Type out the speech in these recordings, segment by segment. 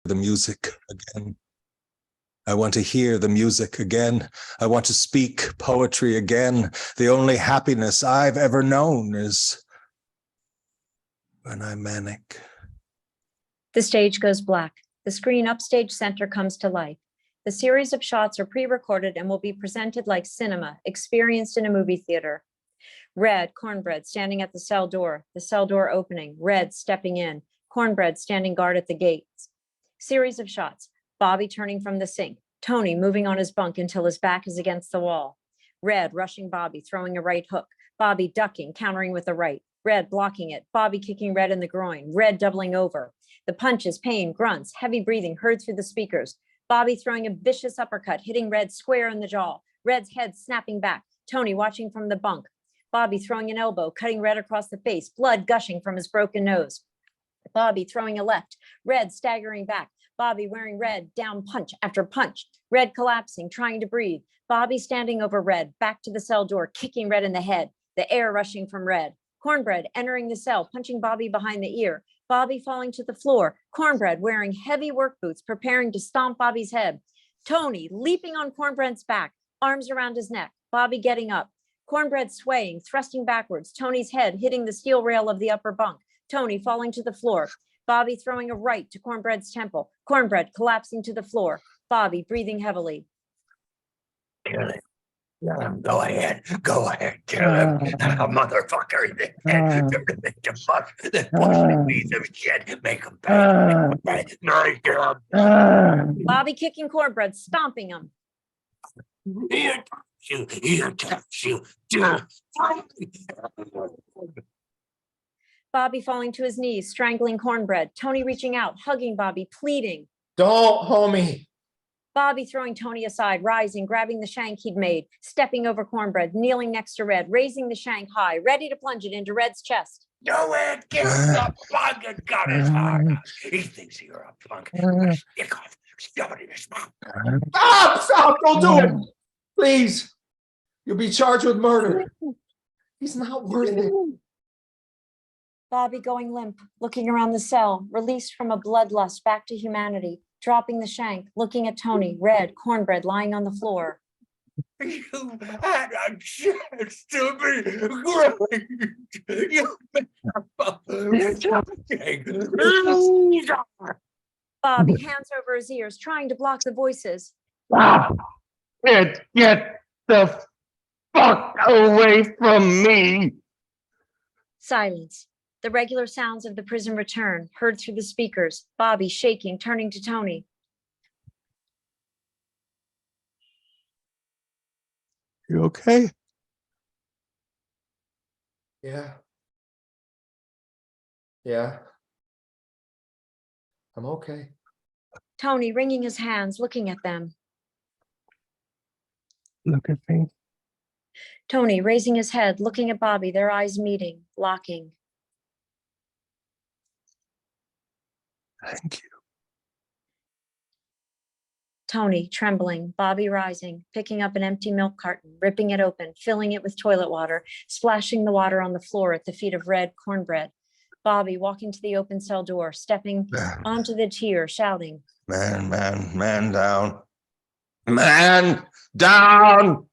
the music again. I want to hear the music again. I want to speak poetry again. The only happiness I've ever known is when I'm manic. The stage goes black. The screen upstage center comes to life. The series of shots are pre-recorded and will be presented like cinema, experienced in a movie theater. Red, Cornbread standing at the cell door opening, Red stepping in, Cornbread standing guard at the gates. Series of shots, Bobby turning from the sink, Tony moving on his bunk until his back is against the wall. Red rushing Bobby, throwing a right hook, Bobby ducking, countering with a right, Red blocking it, Bobby kicking Red in the groin, Red doubling over. The punches, pain, grunts, heavy breathing heard through the speakers. Bobby throwing a vicious uppercut, hitting Red square in the jaw, Red's head snapping back, Tony watching from the bunk. Bobby throwing an elbow, cutting Red across the face, blood gushing from his broken nose. Bobby throwing a left, Red staggering back, Bobby wearing Red down punch after punch, Red collapsing, trying to breathe, Bobby standing over Red, back to the cell door, kicking Red in the head, the air rushing from Red. Cornbread entering the cell, punching Bobby behind the ear, Bobby falling to the floor, Cornbread wearing heavy work boots, preparing to stomp Bobby's head. Tony leaping on Cornbread's back, arms around his neck, Bobby getting up. Cornbread swaying, thrusting backwards, Tony's head hitting the steel rail of the upper bunk, Tony falling to the floor, Bobby throwing a right to Cornbread's temple, Cornbread collapsing to the floor, Bobby breathing heavily. Kill him. Go ahead, kill him. A motherfucker. Make him fuck. Push piece of shit. Make him pay. Make him. Bobby kicking Cornbread, stomping him. He attacks you. Bobby falling to his knees, strangling Cornbread, Tony reaching out, hugging Bobby, pleading. Don't, homie. Bobby throwing Tony aside, rising, grabbing the shank he'd made, stepping over Cornbread, kneeling next to Red, raising the shank high, ready to plunge it into Red's chest. Do it! Give the punk and got his heart. He thinks you're a punk. Stick off. Shove it in his mouth. Stop! Don't do it! Please. You'll be charged with murder. He's not worth it. Bobby going limp, looking around the cell, released from a bloodlust back to humanity, dropping the shank, looking at Tony, Red, Cornbread lying on the floor. You had a chance to be great. You Bobby, hands over his ears, trying to block the voices. Stop it! Get the fuck away from me! Silence. The regular sounds of the prison return, heard through the speakers. Bobby shaking, turning to Tony. You okay? Yeah. Yeah. I'm okay. Tony wringing his hands, looking at them. Look at me. Tony raising his head, looking at Bobby, their eyes meeting, locking. Thank you. Tony trembling, Bobby rising, picking up an empty milk carton, ripping it open, filling it with toilet water, splashing the water on the floor at the feet of Red, Cornbread. Bobby walking to the open cell door, stepping onto the tier, shouting. Man down. Man down!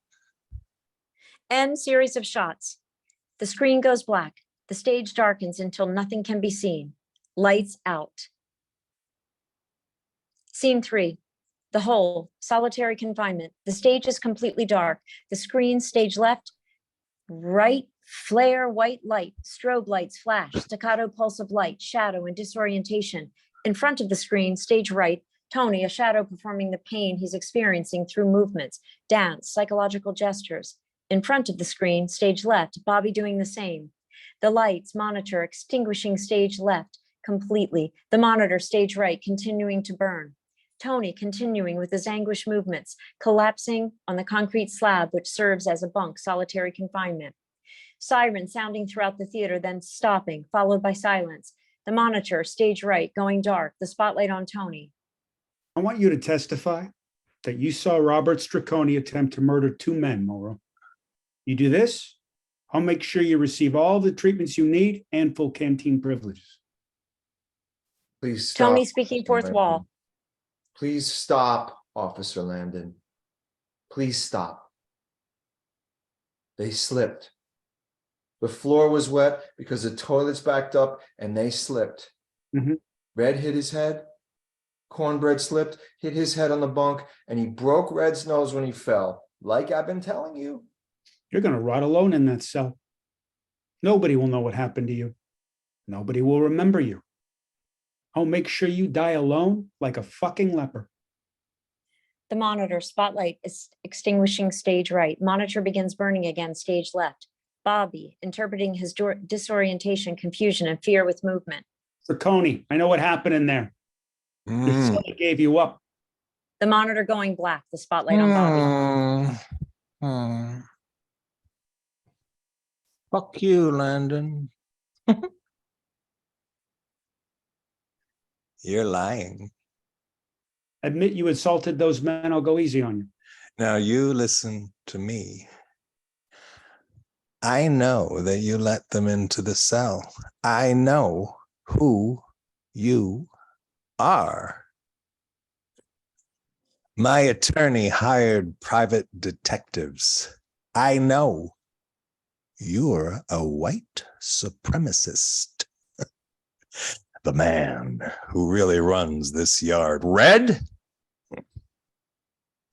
End series of shots. The screen goes black. The stage darkens until nothing can be seen. Lights out. Scene 3. The hole, solitary confinement. The stage is completely dark. The screen, stage left, right, flare, white light, strobe lights flash, staccato pulse of light, shadow and disorientation. In front of the screen, stage right, Tony, a shadow performing the pain he's experiencing through movements, dance, psychological gestures. In front of the screen, stage left, Bobby doing the same. The lights, monitor, extinguishing stage left completely. The monitor, stage right, continuing to burn. Tony continuing with his anguish movements, collapsing on the concrete slab, which serves as a bunk, solitary confinement. Siren sounding throughout the theater, then stopping, followed by silence. The monitor, stage right, going dark, the spotlight on Tony. I want you to testify that you saw Robert Stracony attempt to murder 2 men, Mauro. You do this, I'll make sure you receive all the treatments you need and full canteen privileges. Please stop. Tony speaking fourth wall. Please stop, Officer Landon. Please stop. They slipped. The floor was wet because the toilets backed up and they slipped. Mhm. Red hit his head. Cornbread slipped, hit his head on the bunk, and he broke Red's nose when he fell. Like I've been telling you. You're going to rot alone in that cell. Nobody will know what happened to you. Nobody will remember you. I'll make sure you die alone like a fucking leper. The monitor, spotlight is extinguishing stage right. Monitor begins burning again, stage left. Bobby, interpreting his disorientation, confusion, and fear with movement. Stracony, I know what happened in there. Your cellie gave you up. The monitor going black, the spotlight on Bobby. Fuck you, Landon. You're lying. Admit you assaulted those men, I'll go easy on you. Now you listen to me. I know that you let them into the cell. I know who you are. My attorney hired private detectives. I know you're a white supremacist. The man who really runs this yard. Red?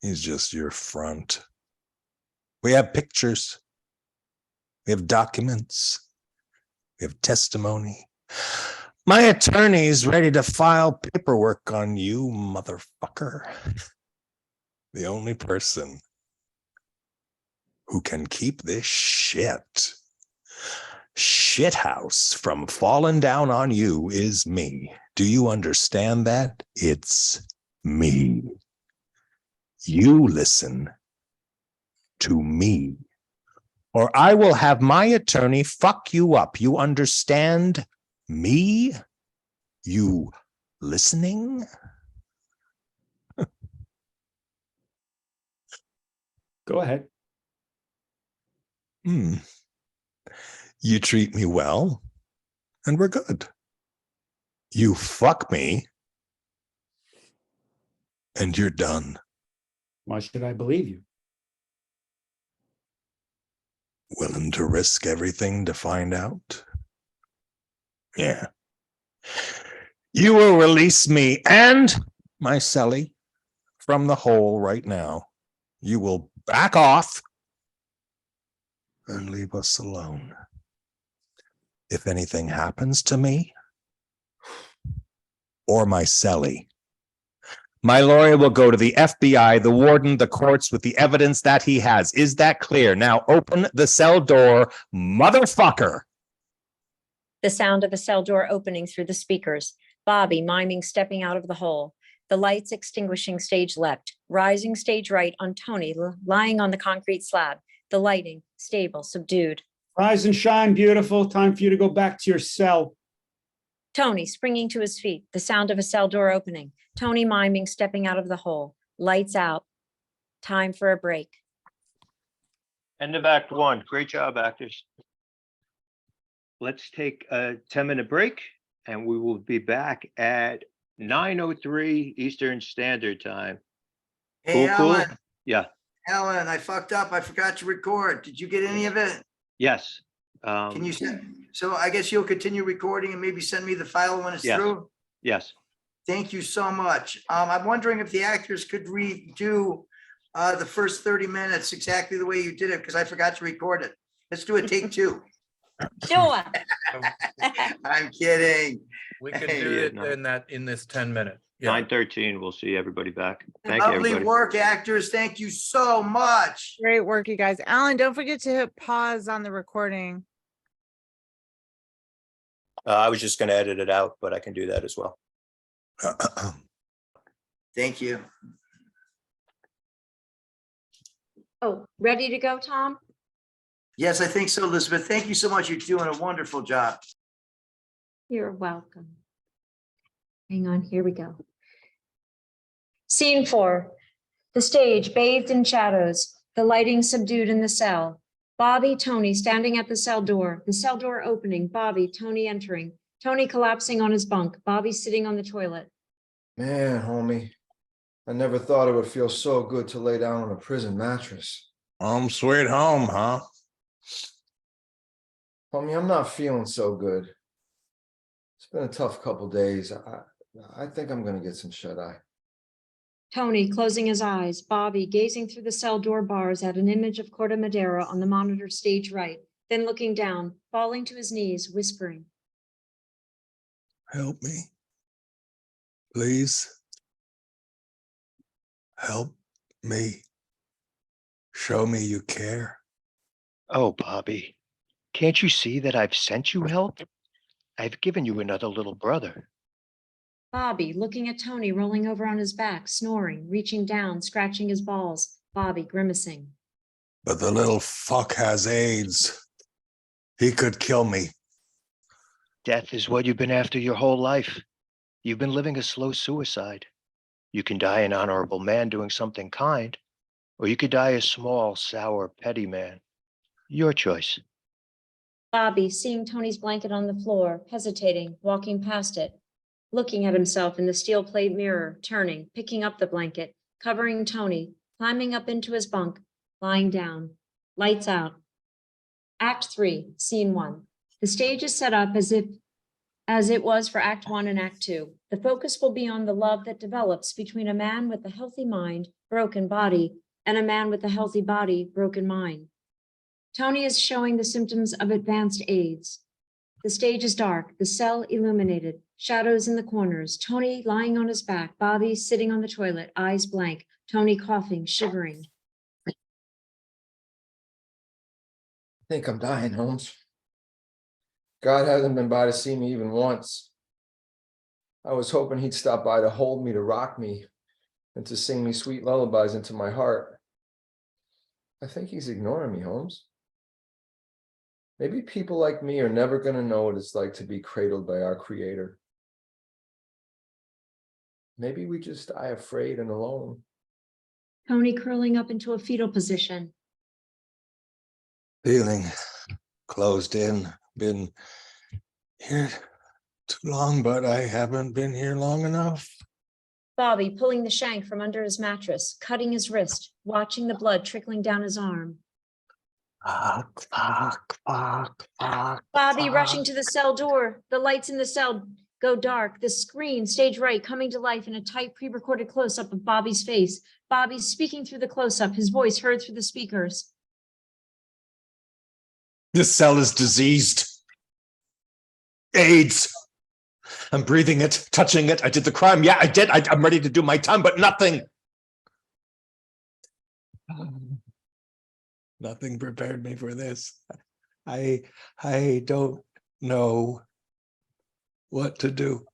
He's just your front. We have pictures. We have documents. We have testimony. My attorney's ready to file paperwork on you, motherfucker. The only person who can keep this shithouse from falling down on you is me. Do you understand that? It's me. You listen to me, or I will have my attorney fuck you up. You understand me? You listening? Go ahead. You treat me well, and we're good. You fuck me, and you're done. Why should I believe you? Willing to risk everything to find out? Yeah. You will release me and my cellie from the hole right now. You will back off and leave us alone. If anything happens to me or my cellie, my lawyer will go to the FBI, the warden, the courts with the evidence that he has. Is that clear? Now open the cell door, motherfucker. The sound of a cell door opening through the speakers. Bobby miming stepping out of the hole. The lights extinguishing stage left. Rising stage right on Tony lying on the concrete slab. The lighting stable, subdued. Rise and shine, beautiful. Time for you to go back to your cell. Tony springing to his feet. The sound of a cell door opening. Tony miming stepping out of the hole. Lights out. Time for a break. End of Act 1. Great job, actors. Let's take a 10-minute break, and we will be back at 9:03 Eastern Standard Time. Hey, Cool? Alan, Yeah. Alan, I fucked up. I forgot to record. Did you get any of it? Yes. Can you send? So I guess you'll continue recording and maybe send me the file when it's Yes. through? Yes. Thank you so much. I'm wondering if the actors could redo the first 30 minutes exactly the way you did it, because I forgot to record it. Let's do a take two. Sure. I'm kidding. We can Hey, do it no. in this 10 minutes. Yeah. 9:13. We'll see everybody back. Thank you, Lovely everybody. work, actors. Thank you so much. Great work, you guys. Alan, don't forget to hit pause on the recording. I was just going to edit it out, but I can do that as well. Thank you. Oh, ready to go, Tom? Yes, I think so, Elizabeth. Thank you so much. You're doing a wonderful job. You're welcome. Hang on, here we go. Scene 4. The stage bathed in shadows, the lighting subdued in the cell. Bobby, Tony standing at the cell door opening, Bobby, Tony entering, Tony collapsing on his bunk, Bobby sitting on the toilet. Man, homie, I never thought it would feel so good to lay down on a prison mattress. Home sweet home, huh? Homie, I'm not feeling so good. It's been a tough couple days. I think I'm gonna get some shut-eye. Tony closing his eyes, Bobby gazing through the cell door bars at an image of Corda Madera on the monitor stage right, then looking down, falling to his knees, whispering. Help me. Please. Help me. Show me you care. Oh, Bobby, can't you see that I've sent you help? I've given you another little brother. Bobby looking at Tony rolling over on his back, snoring, reaching down, scratching his balls, Bobby grimacing. But the little fuck has AIDS. He could kill me. Death is what you've been after your whole life. You've been living a slow suicide. You can die an honorable man doing something kind, or you could die a small, sour, petty man. Your choice. Bobby seeing Tony's blanket on the floor, hesitating, walking past it, looking at himself in the steel plate mirror, turning, picking up the blanket, covering Tony, climbing up into his bunk, lying down. Lights out. Act 3, Scene 1. The stage is set up as it was for Act 1 and Act 2. The focus will be on the love that develops between a man with a healthy mind, broken body, and a man with a healthy body, broken mind. Tony is showing the symptoms of advanced AIDS. The stage is dark, the cell illuminated, shadows in the corners, Tony lying on his back, Bobby sitting on the toilet, eyes blank, Tony coughing, shivering. I think I'm dying, Holmes. God hasn't been by to see me even once. I was hoping he'd stop by to hold me, to rock me, and to sing me sweet lullabies into my heart. I think he's ignoring me, Holmes. Maybe people like me are never going to know what it's like to be cradled by our Creator. Maybe we just die afraid and alone. Tony curling up into a fetal position. Feeling closed in. Been here too long, but I haven't been here long enough. Bobby pulling the shank from under his mattress, cutting his wrist, watching the blood trickling down his arm. Fuck. Bobby rushing to the cell door. The lights in the cell go dark. The screen, stage right, coming to life in a tight pre-recorded close-up of Bobby's face. Bobby speaking through the close-up, his voice heard through the speakers. This cell is diseased. AIDS. I'm breathing it, touching it. I did the crime. Yeah, I did. I'm ready to do my time, but nothing. Nothing prepared me for this. I don't know what to do.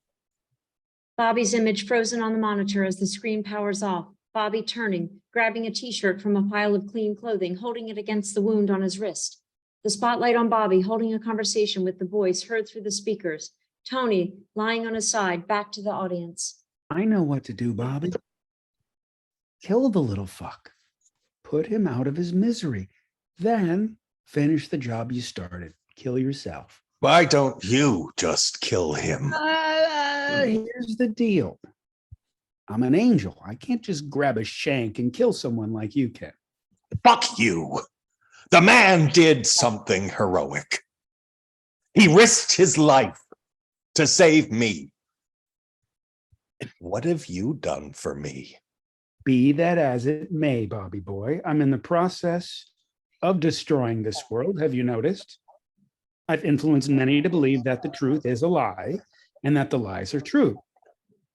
Bobby's image frozen on the monitor as the screen powers off. Bobby turning, grabbing a t-shirt from a pile of clean clothing, holding it against the wound on his wrist. The spotlight on Bobby holding a conversation with the voice heard through the speakers. Tony lying on his side, back to the audience. I know what to do, Bobby. Kill the little fuck. Put him out of his misery. Then finish the job you started. Kill yourself. Why don't you just kill him? Here's the deal. I'm an angel. I can't just grab a shank and kill someone like you can. Fuck you. The man did something heroic. He risked his life to save me. What have you done for me? Be that as it may, Bobby boy, I'm in the process of destroying this world. Have you noticed? I've influenced many to believe that the truth is a lie and that the lies are true.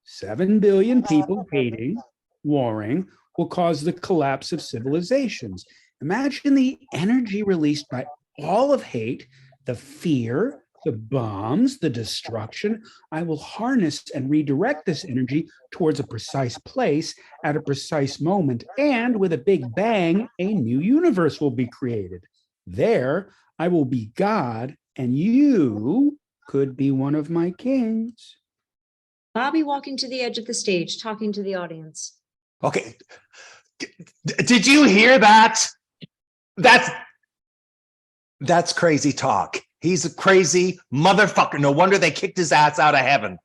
7 billion people hating, warring, will cause the collapse of civilizations. Imagine the energy released by all of hate, the fear, the bombs, the destruction. I will harness and redirect this energy towards a precise place at a precise moment, and with a big bang, a new universe will be created. There, I will be God, and you could be one of my kings. Bobby walking to the edge of the stage, talking to the audience. Okay. Did you hear that? That's crazy talk. He's a crazy motherfucker. No wonder they kicked his ass out of heaven.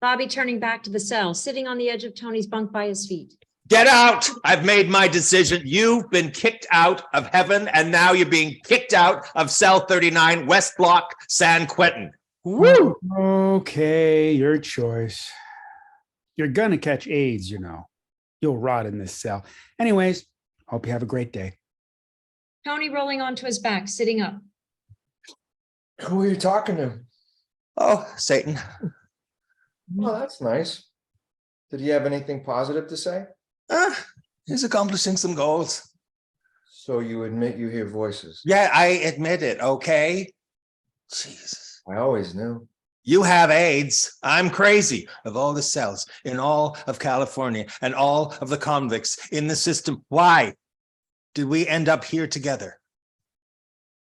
Bobby turning back to the cell, sitting on the edge of Tony's bunk by his feet. Get out. I've made my decision. You've been kicked out of heaven, and now you're being kicked out of cell 39, West Block, San Quentin. Woo! Okay, your choice. You're gonna catch AIDS, you know. You'll rot in this cell. Anyways, hope you have a great day. Tony rolling onto his back, sitting up. Who are you talking to? Oh, Satan. Oh, that's nice. Did he have anything positive to say? He's accomplishing some goals. So you admit you hear voices? Yeah, I admit it, okay? Jesus. I always knew. You have AIDS. I'm crazy. Of all the cells in all of California and all of the convicts in the system, why did we end up here together?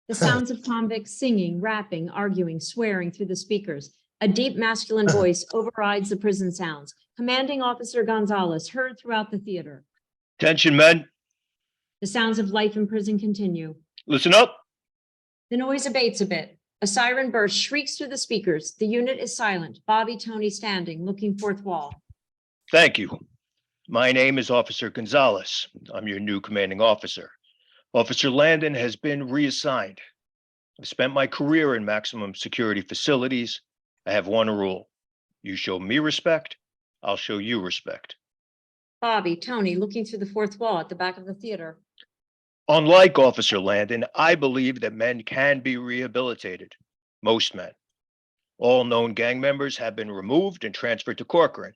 The sounds of convicts singing, rapping, arguing, swearing through the speakers. A deep masculine voice overrides the prison sounds. Commanding Officer Gonzalez heard throughout the theater. Attention, men. The sounds of life in prison continue. Listen up. The noise abates a bit. A siren burst shrieks through the speakers. The unit is silent. Bobby, Tony standing, looking fourth wall. Thank you. My name is Officer Gonzalez. I'm your new commanding officer. Officer Landon has been reassigned. I've spent my career in maximum security facilities. I have one rule. You show me respect, I'll show you respect. Bobby, Tony, looking through the fourth wall at the back of the theater. Unlike Officer Landon, I believe that men can be rehabilitated. Most men. All known gang members have been removed and transferred to Corcoran.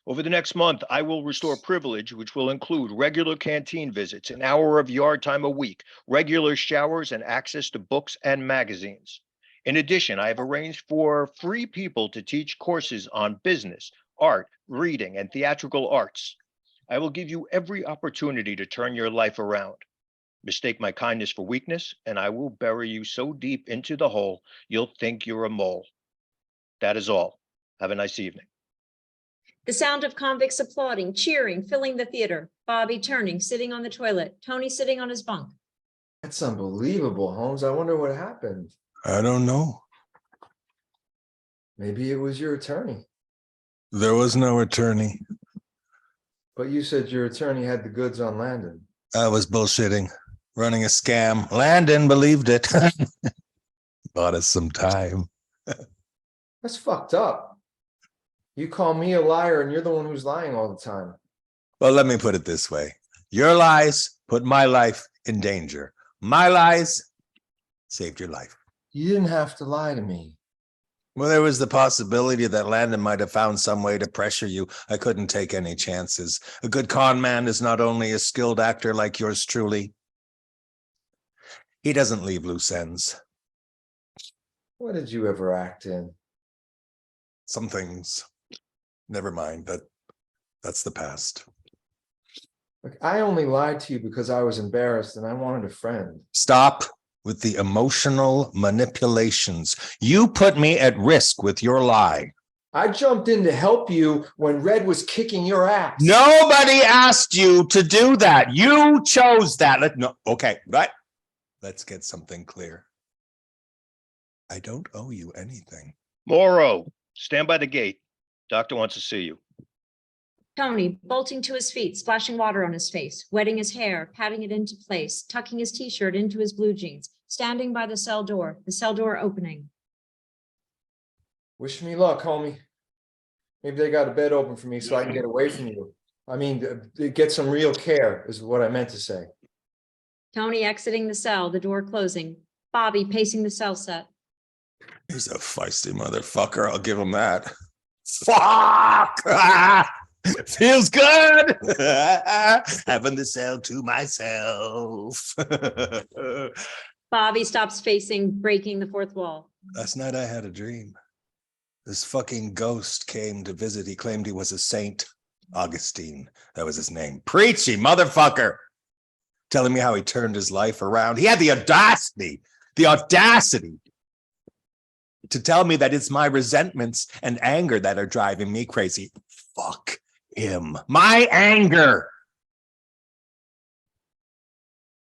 Over the next month, I will restore privilege, which will include regular canteen visits, an hour of yard time a week, regular showers, and access to books and magazines. In addition, I have arranged for free people to teach courses on business, art, reading, and theatrical arts. I will give you every opportunity to turn your life around. Mistake my kindness for weakness, and I will bury you so deep into the hole, you'll think you're a mole. That is all. Have a nice evening. The sound of convicts applauding, cheering, filling the theater. Bobby turning, sitting on the toilet. Tony sitting on his bunk. That's unbelievable, Holmes. I wonder what happened. I don't know. Maybe it was your attorney. There was no attorney. But you said your attorney had the goods on Landon. I was bullshitting, running a scam. Landon believed it. Bought us some time. That's fucked up. You call me a liar and you're the one who's lying all the time. Well, let me put it this way. Your lies put my life in danger. My lies saved your life. You didn't have to lie to me. Well, there was the possibility that Landon might have found some way to pressure you. I couldn't take any chances. A good con man is not only a skilled actor like yours truly. He doesn't leave loose ends. What did you ever act in? Some things. Never mind. That's the past. Look, I only lied to you because I was embarrassed and I wanted a friend. Stop with the emotional manipulations. You put me at risk with your lie. I jumped in to help you when Red was kicking your ass. Nobody asked you to do that. You chose that. Okay, right. Let's get something clear. I don't owe you anything. Mauro, stand by the gate. Doctor wants to see you. Tony bolting to his feet, splashing water on his face, wetting his hair, patting it into place, tucking his t-shirt into his blue jeans, standing by the cell door opening. Wish me luck, homie. Maybe they got a bed open for me so I can get away from you. I mean, get some real care is what I meant to say. Tony exiting the cell, the door closing. Bobby pacing the cell set. He's a feisty motherfucker. I'll give him that. Fuck! Feels good. Having the cell to myself. Bobby stops facing, breaking the fourth wall. Last night I had a dream. This fucking ghost came to visit. He claimed he was a saint. Augustine, that was his name. Preachy motherfucker. Telling me how he turned his life around. He had the audacity to tell me that it's my resentments and anger that are driving me crazy. Fuck him. My anger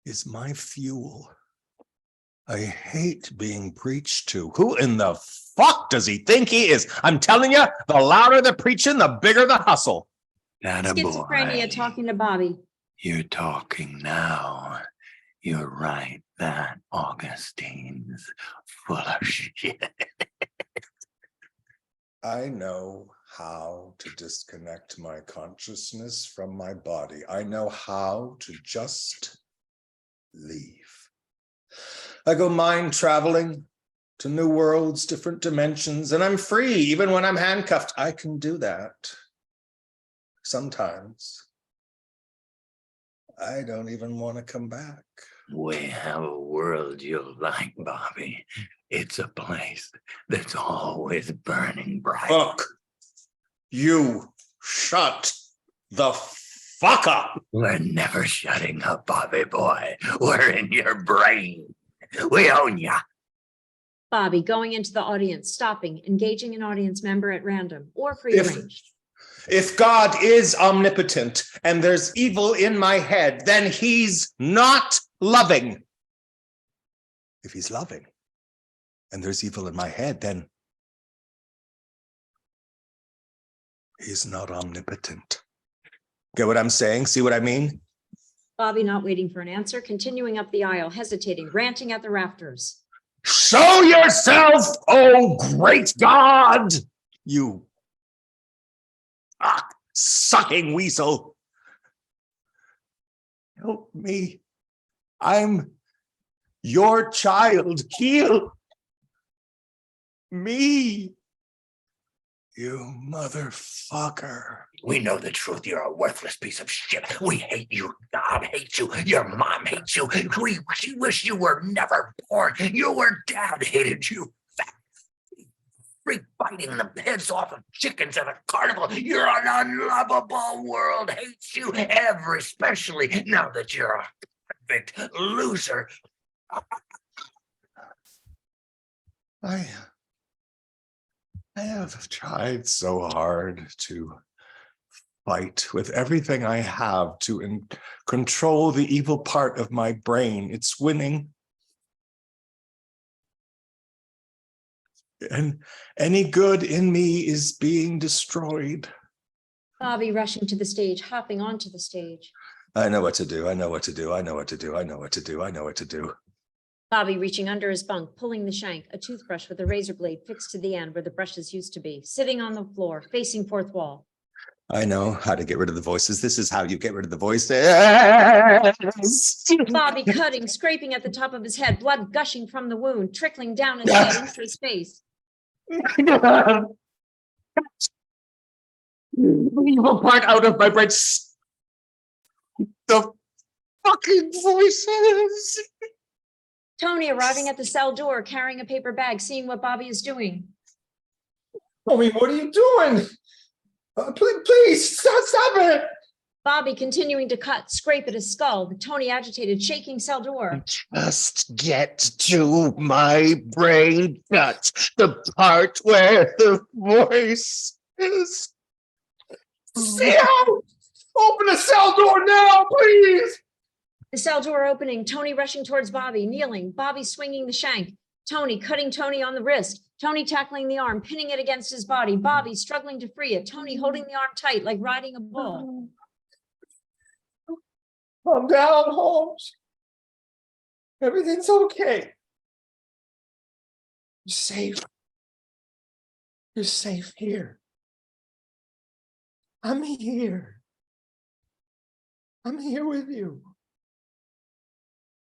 is my fuel. I hate being preached to. Who in the fuck does he think he is? I'm telling you, the louder the preaching, the bigger the hustle. Schizophrenia talking to Bobby. You're talking now. You're right. That Augustine's full of shit. I know how to disconnect my consciousness from my body. I know how to just leave. I go mind traveling to new worlds, different dimensions, and I'm free even when I'm handcuffed. I can do that. Sometimes I don't even want to come back. We have a world you'll like, Bobby. It's a place that's always burning bright. Look, you shut the fuck up. We're never shutting up, Bobby boy. We're in your brain. We own ya. Bobby going into the audience, stopping, engaging an audience member at random or prearranged. If God is omnipotent and there's evil in my head, then he's not loving. If he's loving and there's evil in my head, then he's not omnipotent. Get what I'm saying? See what I mean? Bobby not waiting for an answer, continuing up the aisle, hesitating, ranting at the rafters. Show yourself, oh great God, you sucking weasel. Help me. I'm your child. Heal me, you motherfucker. We know the truth. You're a worthless piece of shit. We hate you. God hates you. Your mom hates you. She wished you were never born. Your dad hated you. Freak biting the heads off of chickens at a carnival. You're an unlovable world. Hates you ever, especially now that you're a perfect loser. I have tried so hard to fight with everything I have to control the evil part of my brain. It's winning. And any good in me is being destroyed. Bobby rushing to the stage, hopping onto the stage. I know what to do. I know what to do. I know what to do. I know what to do. I know what to do. Bobby reaching under his bunk, pulling the shank, a toothbrush with a razor blade fixed to the end where the brushes used to be, sitting on the floor, facing fourth wall. I know how to get rid of the voices. This is how you get rid of the voices. Bobby cutting, scraping at the top of his head, blood gushing from the wound, trickling down his head into his face. The evil part out of my brain. The fucking voices. Tony arriving at the cell door, carrying a paper bag, seeing what Bobby is doing. Tommy, what are you doing? Please, stop it. Bobby continuing to cut, scrape at his skull, Tony agitated, shaking cell door. Just get to my brain guts, the part where the voice is. Sam, open the cell door now, please. The cell door opening, Tony rushing towards Bobby, kneeling, Bobby swinging the shank, Tony cutting Tony on the wrist, Tony tackling the arm, pinning it against his body, Bobby struggling to free it, Tony holding the arm tight like riding a bull. Calm down, Holmes. Everything's okay. You're safe. You're safe here. I'm here. I'm here with you.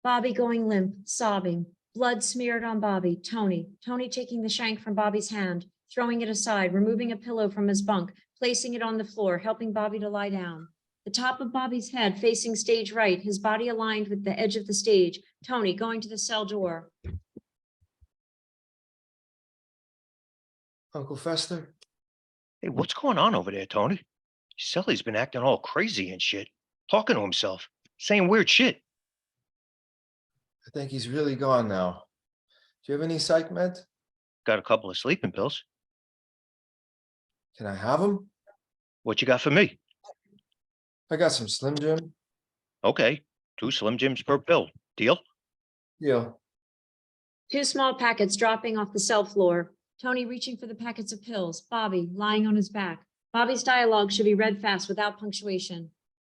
Bobby going limp, sobbing, blood smeared on Bobby, Tony taking the shank from Bobby's hand, throwing it aside, removing a pillow from his bunk, placing it on the floor, helping Bobby to lie down. The top of Bobby's head facing stage right, his body aligned with the edge of the stage, Tony going to the cell door. Uncle Fester? Hey, what's going on over there, Tony? Sully's been acting all crazy and shit, talking to himself, saying weird shit. I think he's really gone now. Do you have any psych meds? Got a couple of sleeping pills. Can I have them? What you got for me? I got some Slim Jim. Okay, 2 Slim Jims per pill. Deal? Deal. Two small packets dropping off the cell floor. Tony reaching for the packets of pills. Bobby lying on his back. Bobby's dialogue should be read fast without punctuation.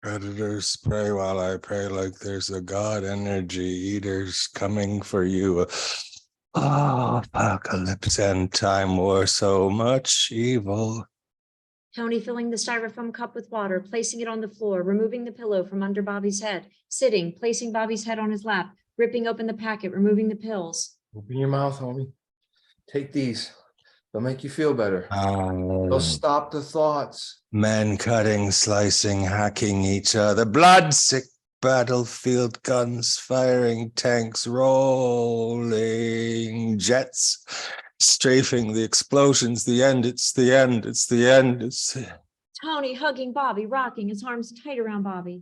Predators prey while I pray like there's a god energy. Eaters coming for you. Oh, apocalypse and time war, so much evil. Tony filling the styrofoam cup with water, placing it on the floor, removing the pillow from under Bobby's head, sitting, placing Bobby's head on his lap, ripping open the packet, removing the pills. Open your mouth, homie. Take these. They'll make you feel better. They'll stop the thoughts. Men cutting, slicing, hacking each other. Blood-sick battlefield guns firing, tanks rolling, jets strafing, the explosions, the end, it's the end, it's the end. It's Tony hugging Bobby, rocking his arms tight around Bobby.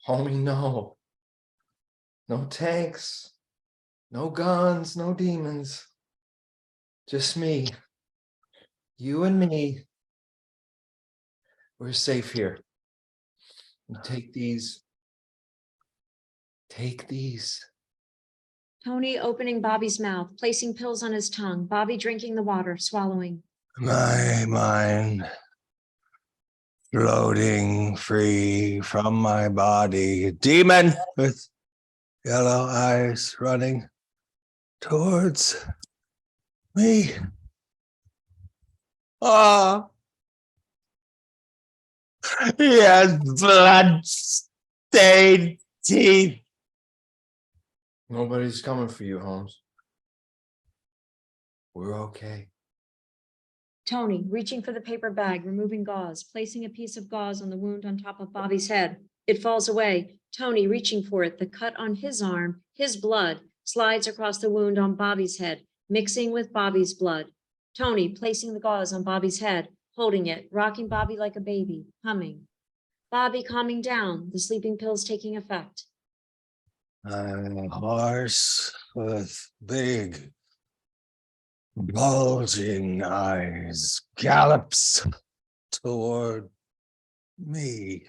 Homie, no. No tanks. No guns, no demons. Just me. You and me. We're safe here. You take these. Take these. Tony opening Bobby's mouth, placing pills on his tongue, Bobby drinking the water, swallowing. my mind floating free from my body. Demon with yellow eyes running towards me. Oh, he has blood-stained teeth. Nobody's coming for you, Holmes. We're okay. Tony reaching for the paper bag, removing gauze, placing a piece of gauze on the wound on top of Bobby's head. It falls away. Tony reaching for it, the cut on his arm, his blood slides across the wound on Bobby's head, mixing with Bobby's blood. Tony placing the gauze on Bobby's head, holding it, rocking Bobby like a baby, humming. Bobby calming down, the sleeping pills taking effect. A horse with big, bulging eyes gallops toward me.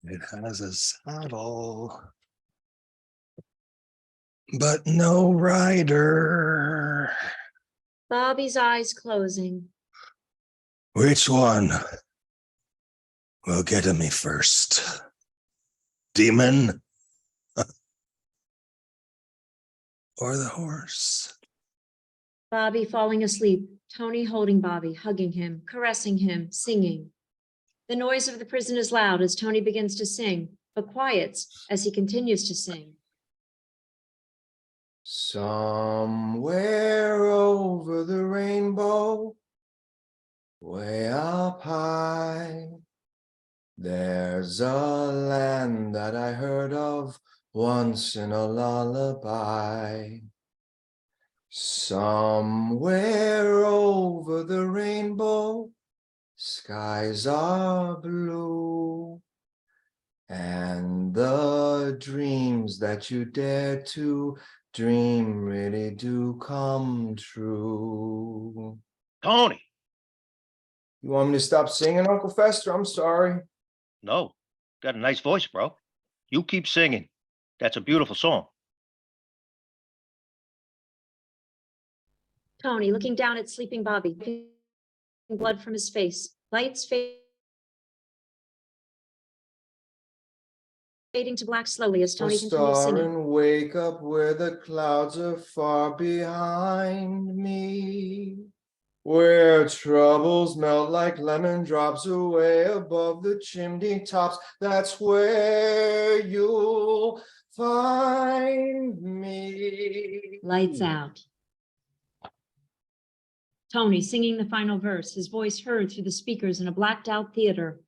It has a saddle, but no rider. Bobby's eyes closing. Which one will get to me first? Demon or the horse? Bobby falling asleep, Tony holding Bobby, hugging him, caressing him, singing. The noise of the prison is loud as Tony begins to sing, but quiets as he continues to sing. Somewhere over the rainbow, way up high, there's a land that I heard of once in a lullaby. Somewhere over the rainbow, skies are blue, and the dreams that you dare to dream really do come true. Tony, You want me to stop singing, Uncle Fester? I'm sorry. no, got a nice voice, bro. You keep singing. That's a beautiful song. Tony looking down at sleeping Bobby, blood from his face, lights fading to black slowly as Tony continues Star singing. and wake up where the clouds are far behind me, where troubles melt like lemon drops away above the chimney tops. That's where you'll find me. Lights out. Tony singing the final verse, his voice heard through the speakers in a blacked out theater.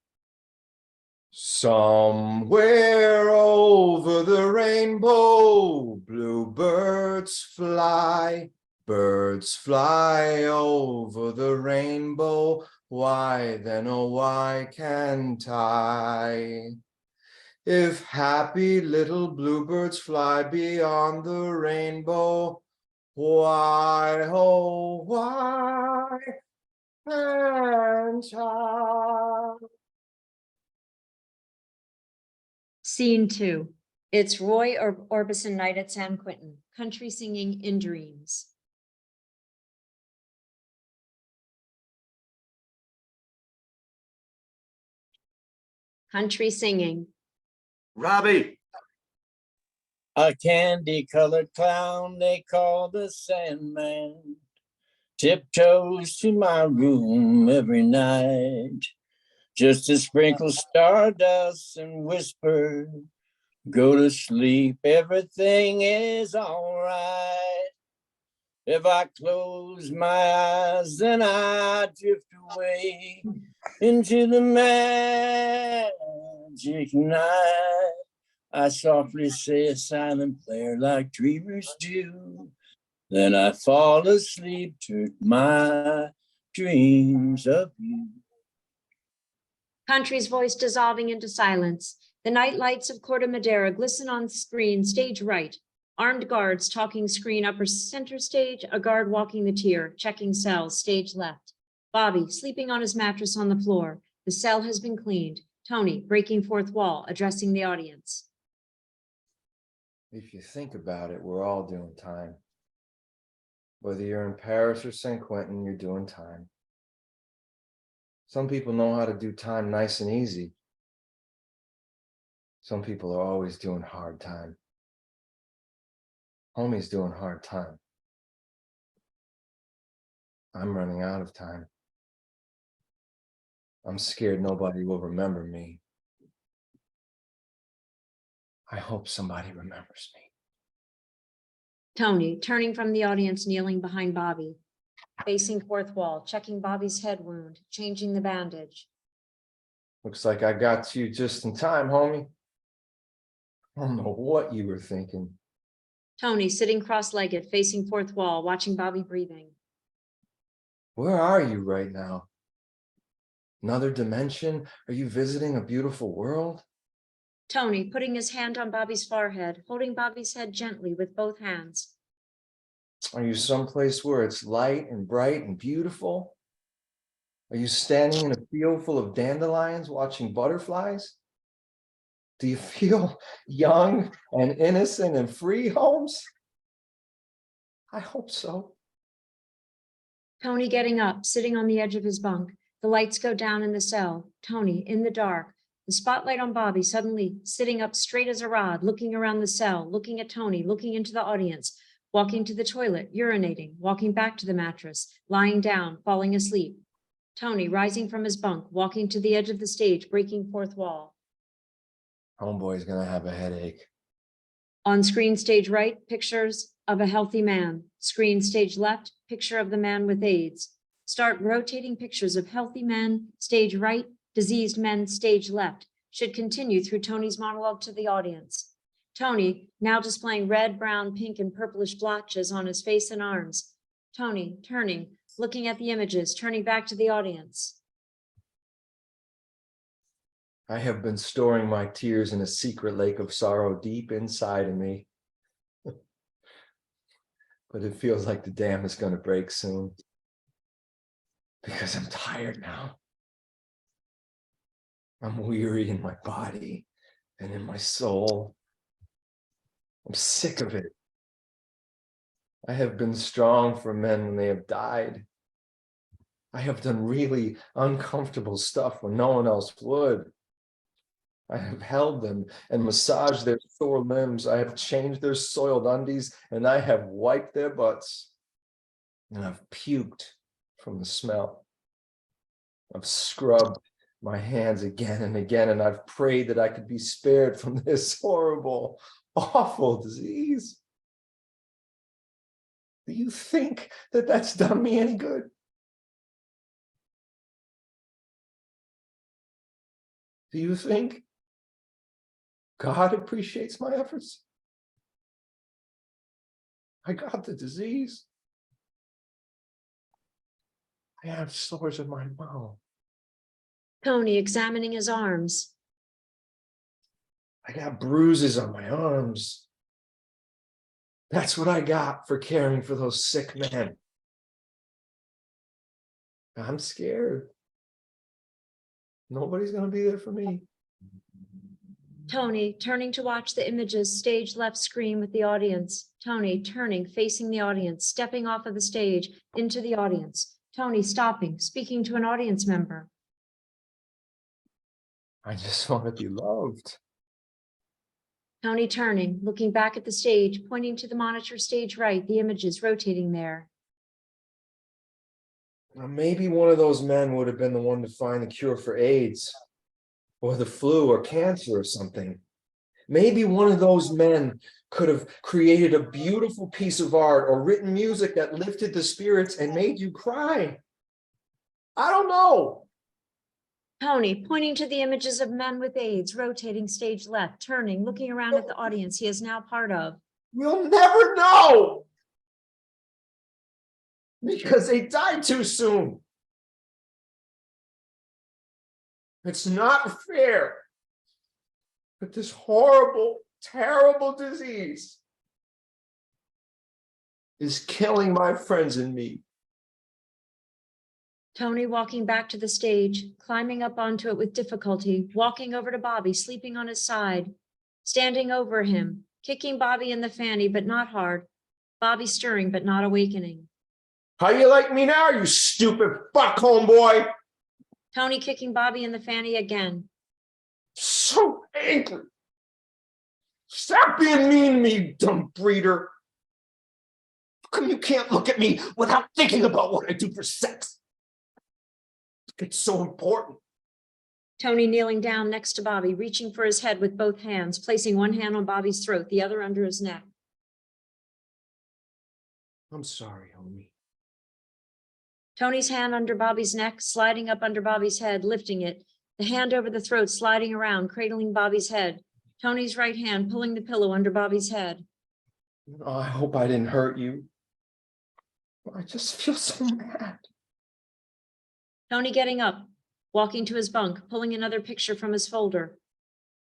Somewhere over the rainbow, bluebirds fly. Birds fly over the rainbow. Why then, oh, why can't I? If happy little bluebirds fly beyond the rainbow, why, oh, why can't I? Scene 2. It's Roy Orbison night at San Quentin, country singing in dreams. Country singing. Robbie, A candy-colored clown they call the Sandman tiptoes to my room every night just to sprinkle stardust and whisper, go to sleep, everything is all right. If I close my eyes, then I drift away into the magic night. I softly say a silent prayer like dreamers do. Then I fall asleep to my dreams of you. Country's voice dissolving into silence. The night lights of Corte Madera glisten on screen, stage right. Armed guards talking screen upper center stage, a guard walking the tier, checking cells, stage left. Bobby sleeping on his mattress on the floor. The cell has been cleaned. Tony breaking fourth wall, addressing the audience. If you think about it, we're all doing time. Whether you're in Paris or San Quentin, you're doing time. Some people know how to do time nice and easy. Some people are always doing hard time. Homie's doing hard time. I'm running out of time. I'm scared nobody will remember me. I hope somebody remembers me. Tony turning from the audience, kneeling behind Bobby. Facing fourth wall, checking Bobby's head wound, changing the bandage. Looks like I got to you just in time, homie. I don't know what you were thinking. Tony sitting cross-legged, facing fourth wall, watching Bobby breathing. Where are you right now? Another dimension? Are you visiting a beautiful world? Tony putting his hand on Bobby's forehead, holding Bobby's head gently with both hands. Are you someplace where it's light and bright and beautiful? Are you standing in a field full of dandelions watching butterflies? Do you feel young and innocent and free, Holmes? I hope so. Tony getting up, sitting on the edge of his bunk. The lights go down in the cell. Tony in the dark. The spotlight on Bobby, suddenly sitting up straight as a rod, looking around the cell, looking at Tony, looking into the audience, walking to the toilet, urinating, walking back to the mattress, lying down, falling asleep. Tony rising from his bunk, walking to the edge of the stage, breaking fourth wall. Homeboy's gonna have a headache. On screen stage right, pictures of a healthy man. Screen stage left, picture of the man with AIDS. Start rotating pictures of healthy men, stage right, diseased men, stage left. Should continue through Tony's monologue to the audience. Tony now displaying red, brown, pink, and purplish blotches on his face and arms. Tony turning, looking at the images, turning back to the audience. I have been storing my tears in a secret lake of sorrow deep inside of me. But it feels like the dam is going to break soon. Because I'm tired now. I'm weary in my body and in my soul. I'm sick of it. I have been strong for men when they have died. I have done really uncomfortable stuff when no one else would. I have held them and massaged their sore limbs. I have changed their soiled undies and I have wiped their butts. And I've puked from the smell. I've scrubbed my hands again and again, and I've prayed that I could be spared from this horrible, awful disease. Do you think that that's done me any good? Do you think God appreciates my efforts? I got the disease. I have sores in my mouth. Tony examining his arms. I got bruises on my arms. That's what I got for caring for those sick men. I'm scared. Nobody's going to be there for me. Tony, turning to watch the images, stage left screen with the audience. Tony, turning, facing the audience, stepping off of the stage into the audience. Tony, stopping, speaking to an audience member. I just want to be loved. Tony, turning, looking back at the stage, pointing to the monitor stage right, the images rotating there. Now, maybe one of those men would have been the one to find the cure for AIDS, or the flu, or cancer, or something. Maybe one of those men could have created a beautiful piece of art or written music that lifted the spirits and made you cry. I don't know. Tony, pointing to the images of men with AIDS, rotating stage left, turning, looking around at the audience he is now part of. We'll never know. Because they died too soon. It's not fair. But this horrible, terrible disease is killing my friends and me. Tony walking back to the stage, climbing up onto it with difficulty, walking over to Bobby, sleeping on his side, standing over him, kicking Bobby in the fanny, but not hard. Bobby stirring, but not awakening. How you like me now, you stupid fuck, homeboy? Tony kicking Bobby in the fanny again. So angry. Stop being mean to me, you dumb breeder. How come you can't look at me without thinking about what I do for sex? It's so important. Tony kneeling down next to Bobby, reaching for his head with both hands, placing one hand on Bobby's throat, the other under his neck. I'm sorry, homie. Tony's hand under Bobby's neck, sliding up under Bobby's head, lifting it. The hand over the throat, sliding around, cradling Bobby's head. Tony's right hand pulling the pillow under Bobby's head. Oh, I hope I didn't hurt you. I just feel so mad. Tony getting up, walking to his bunk, pulling another picture from his folder.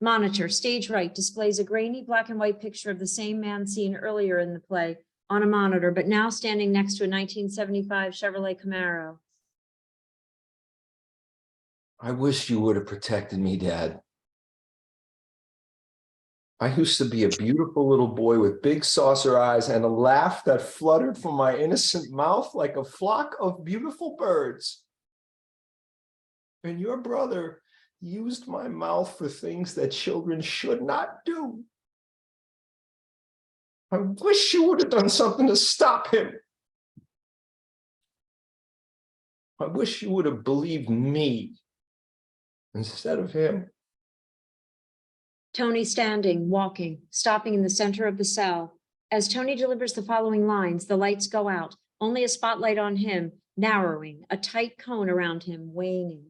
Monitor, stage right, displays a grainy black and white picture of the same man seen earlier in the play on a monitor, but now standing next to a 1975 Chevrolet Camaro. I wish you would have protected me, Dad. I used to be a beautiful little boy with big saucer eyes and a laugh that fluttered from my innocent mouth like a flock of beautiful birds. And your brother used my mouth for things that children should not do. I wish you would have done something to stop him. I wish you would have believed me instead of him. Tony standing, walking, stopping in the center of the cell. As Tony delivers the following lines, the lights go out, only a spotlight on him, narrowing, a tight cone around him, waning.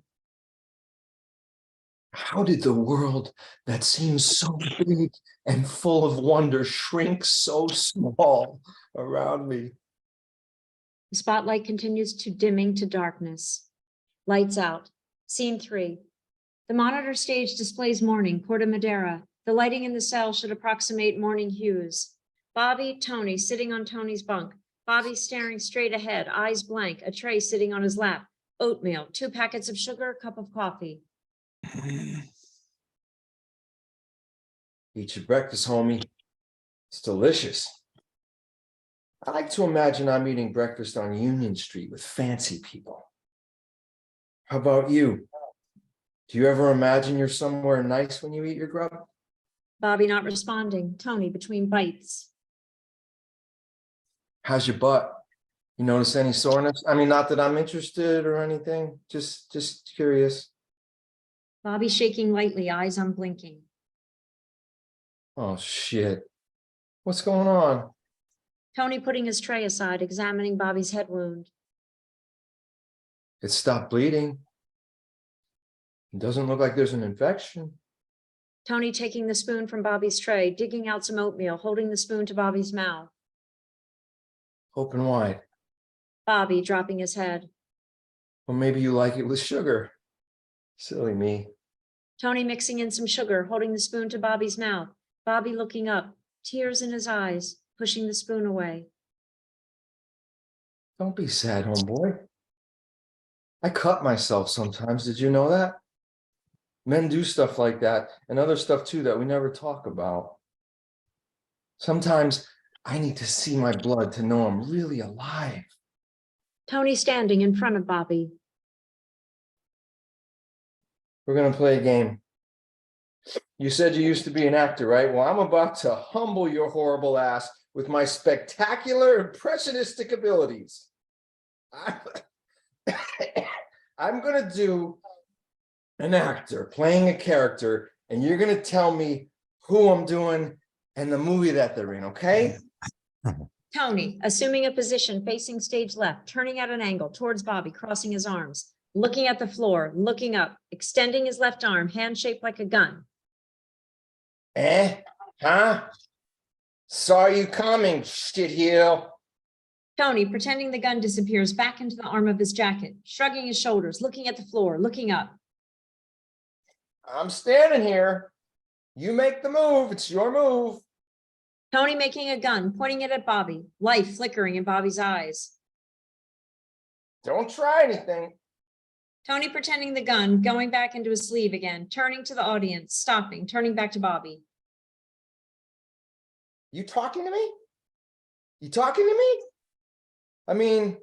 How did the world that seems so big and full of wonder shrink so small around me? The spotlight continues to dimming to darkness. Lights out. Scene 3. The monitor stage displays morning, Porta Madera. The lighting in the cell should approximate morning hues. Bobby, Tony sitting on Tony's bunk. Bobby staring straight ahead, eyes blank, a tray sitting on his lap. Oatmeal, 2 packets of sugar, cup of coffee. Eat your breakfast, homie. It's delicious. I like to imagine I'm eating breakfast on Union Street with fancy people. How about you? Do you ever imagine you're somewhere nice when you eat your grub? Bobby not responding. Tony between bites. How's your butt? You notice any soreness? I mean, not that I'm interested or anything, just curious. Bobby shaking lightly, eyes unblinking. Oh, shit. What's going on? Tony putting his tray aside, examining Bobby's head wound. It stopped bleeding. It doesn't look like there's an infection. Tony taking the spoon from Bobby's tray, digging out some oatmeal, holding the spoon to Bobby's mouth. Open wide. Bobby dropping his head. Well, maybe you like it with sugar. Silly me. Tony mixing in some sugar, holding the spoon to Bobby's mouth. Bobby looking up, tears in his eyes, pushing the spoon away. Don't be sad, homeboy. I cut myself sometimes. Did you know that? Men do stuff like that and other stuff too that we never talk about. Sometimes I need to see my blood to know I'm really alive. Tony standing in front of Bobby. We're gonna play a game. You said you used to be an actor, right? Well, I'm about to humble your horrible ass with my spectacular impressionistic abilities. I'm gonna do an actor playing a character, and you're gonna tell me who I'm doing and the movie that they're in, okay? Tony, assuming a position facing stage left, turning at an angle towards Bobby, crossing his arms, looking at the floor, looking up, extending his left arm, hand shaped like a gun. Huh? Saw you coming, shitheel. Tony, pretending the gun disappears back into the arm of his jacket, shrugging his shoulders, looking at the floor, looking up. I'm standing here. You make the move. It's your move. Tony making a gun, pointing it at Bobby, life flickering in Bobby's eyes. Don't try anything. Tony pretending the gun, going back into his sleeve again, turning to the audience, stopping, turning back to Bobby. You talking to me? You talking to me? I mean,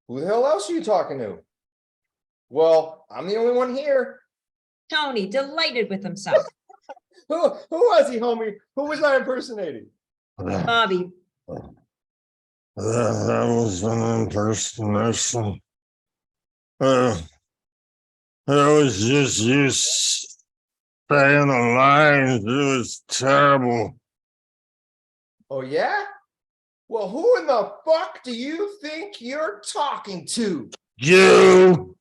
who the hell else are you talking to? Well, I'm the only one here. Tony, delighted with himself. Who was he, homie? Who was I impersonating? Bobby, That was an impersonation. It was just you saying the lines. It was terrible. Oh, yeah? Well, who in the fuck do you think you're talking to? You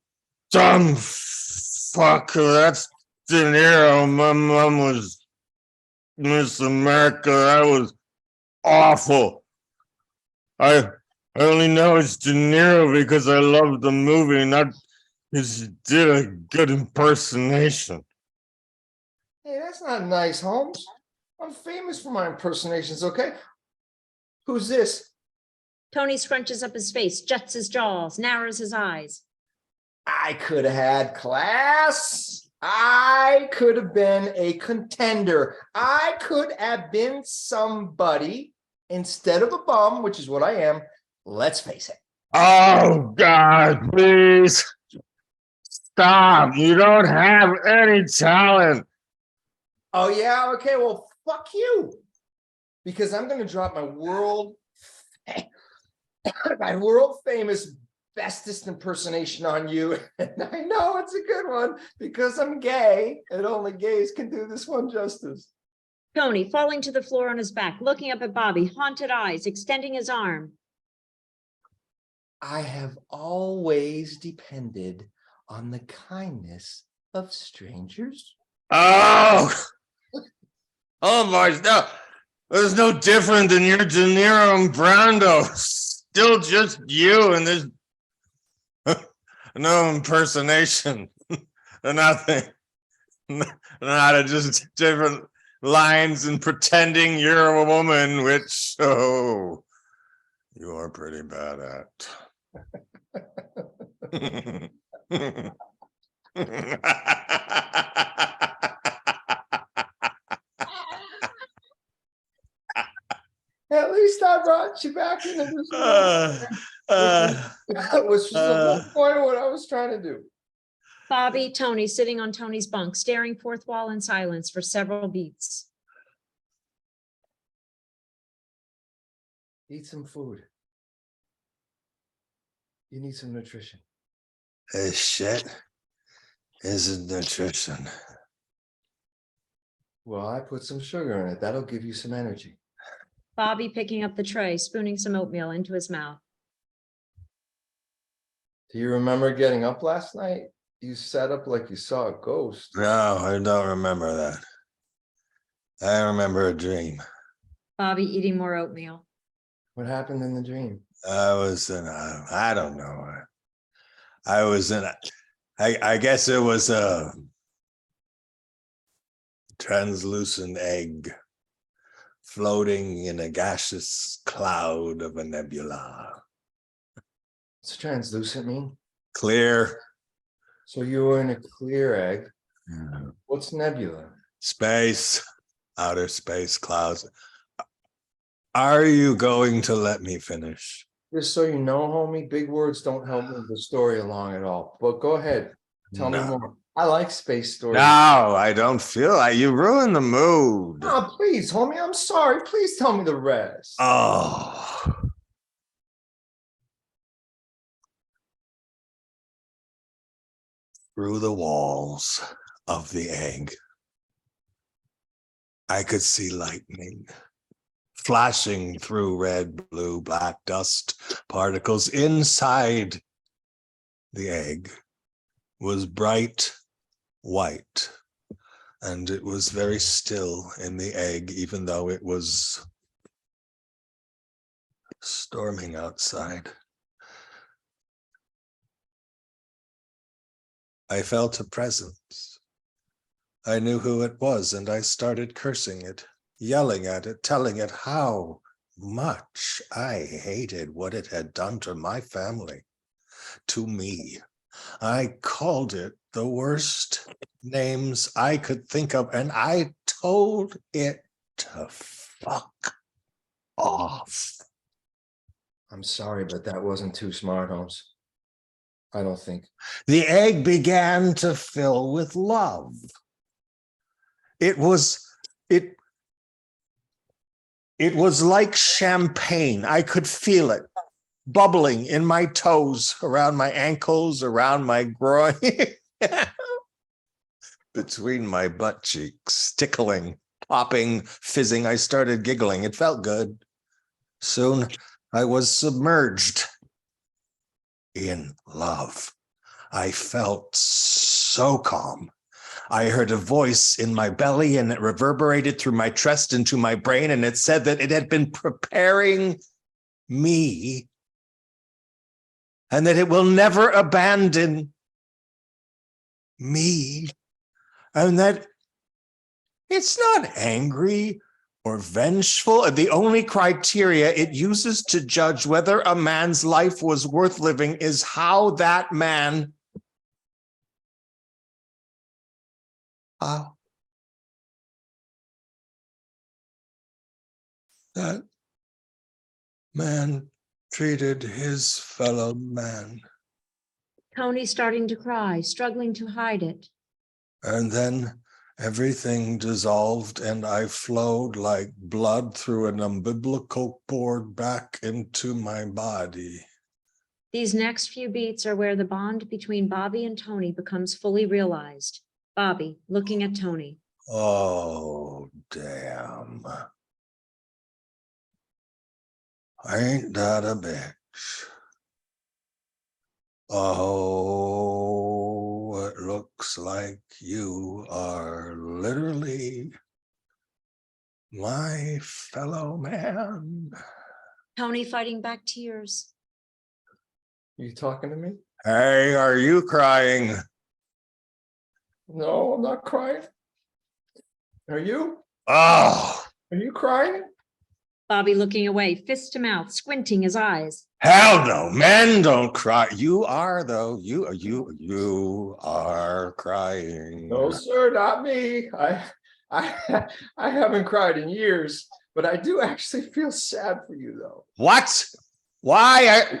dumb fucker. That's De Niro. My mom was Miss America. That was awful. I only know it's De Niro because I love the movie, not because he did a good impersonation. Hey, that's not nice, Holmes. I'm famous for my impersonations, okay? Who's this? Tony scrunches up his face, juts his jaws, narrows his eyes. I could have had class. I could have been a contender. I could have been somebody instead of a bum, which is what I am. Let's face it. Oh, God, please. Stop. You don't have any talent. Oh, yeah? Okay, well, fuck you. Because I'm going to drop my world famous bestest impersonation on you. And I know it's a good one because I'm gay and only gays can do this one justice. Tony falling to the floor on his back, looking up at Bobby, haunted eyes, extending his arm. I have always depended on the kindness of strangers. Oh, oh my God. There's no different than your De Niro and Brando. Still just you and there's no impersonation. Nothing. Not just different lines and pretending you're a woman, which, oh, you are pretty bad at. At least I brought you back into this world, which was the whole point of what I was trying to do. Bobby, Tony sitting on Tony's bunk, staring fourth wall in silence for several beats. Eat some food. You need some nutrition. This shit isn't nutrition. Well, I put some sugar in it. That'll give you some energy. Bobby picking up the tray, spooning some oatmeal into his mouth. Do you remember getting up last night? You sat up like you saw a ghost. No, I don't remember that. I remember a dream. Bobby eating more oatmeal. What happened in the dream? I was in a, I don't know. I was in a, I guess it was a translucent egg floating in a gaseous cloud of a nebula. What's translucent mean? Clear. So you were in a clear egg. What's nebula? Space, outer space clouds. Are you going to let me finish? Just so you know, homie, big words don't help move the story along at all. But go ahead, tell me No. more. I like space stories. No, I don't feel like you ruined the mood. Oh, please, homie, I'm sorry. Please tell me the rest. Oh. Through the walls of the egg, I could see lightning flashing through red, blue, black dust particles. Inside the egg was bright white, and it was very still in the egg, even though it was storming outside. I felt a presence. I knew who it was, and I started cursing it, yelling at it, telling it how much I hated what it had done to my family, to me. I called it the worst names I could think of, and I told it to fuck off. I'm sorry, but that wasn't too smart, Holmes. I don't think. The egg began to fill with love. It was like champagne. I could feel it bubbling in my toes, around my ankles, around my groin, between my butt cheeks, tickling, popping, fizzing. I started giggling. It felt good. Soon I was submerged in love. I felt so calm. I heard a voice in my belly, and it reverberated through my chest into my brain, and it said that it had been preparing me and that it will never abandon me, and that it's not angry or vengeful. The only criteria it uses to judge whether a man's life was worth living is how that man that man treated his fellow man. Tony's starting to cry, struggling to hide it. And then everything dissolved, and I flowed like blood through an umbilical cord back into my body. These next few beats are where the bond between Bobby and Tony becomes fully realized. Bobby, looking at Tony. Oh, damn. Ain't that a bitch? Oh, it looks like you are literally my fellow man. Tony fighting back tears. You talking to me? Hey, are you crying? No, I'm not crying. Are you? Oh, Are you crying? Bobby looking away, fist to mouth, squinting his eyes. hell no, men don't cry. You are though. You are crying. No, sir, not me. I haven't cried in years, but I do actually feel sad for you, though. What? Why?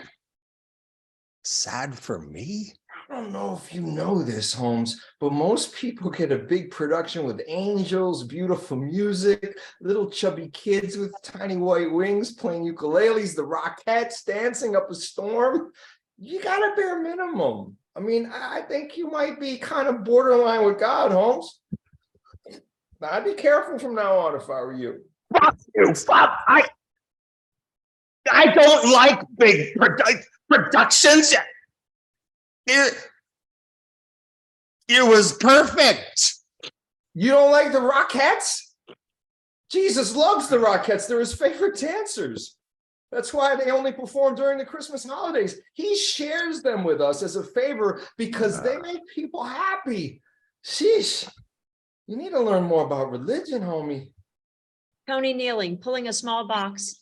Sad for me? I don't know if you know this, Holmes, but most people get a big production with angels, beautiful music, little chubby kids with tiny white wings playing ukuleles, the Rockettes dancing up a storm. You got a bare minimum. I mean, I think you might be kind of borderline with God, Holmes. Now, I'd be careful from now on if I were you. Fuck you. Fuck. I don't like big productions. It was perfect. You don't like the Rockettes? Jesus loves the Rockettes. They're his favorite dancers. That's why they only perform during the Christmas holidays. He shares them with us as a favor because they make people happy. Sheesh. You need to learn more about religion, homie. Tony kneeling, pulling a small box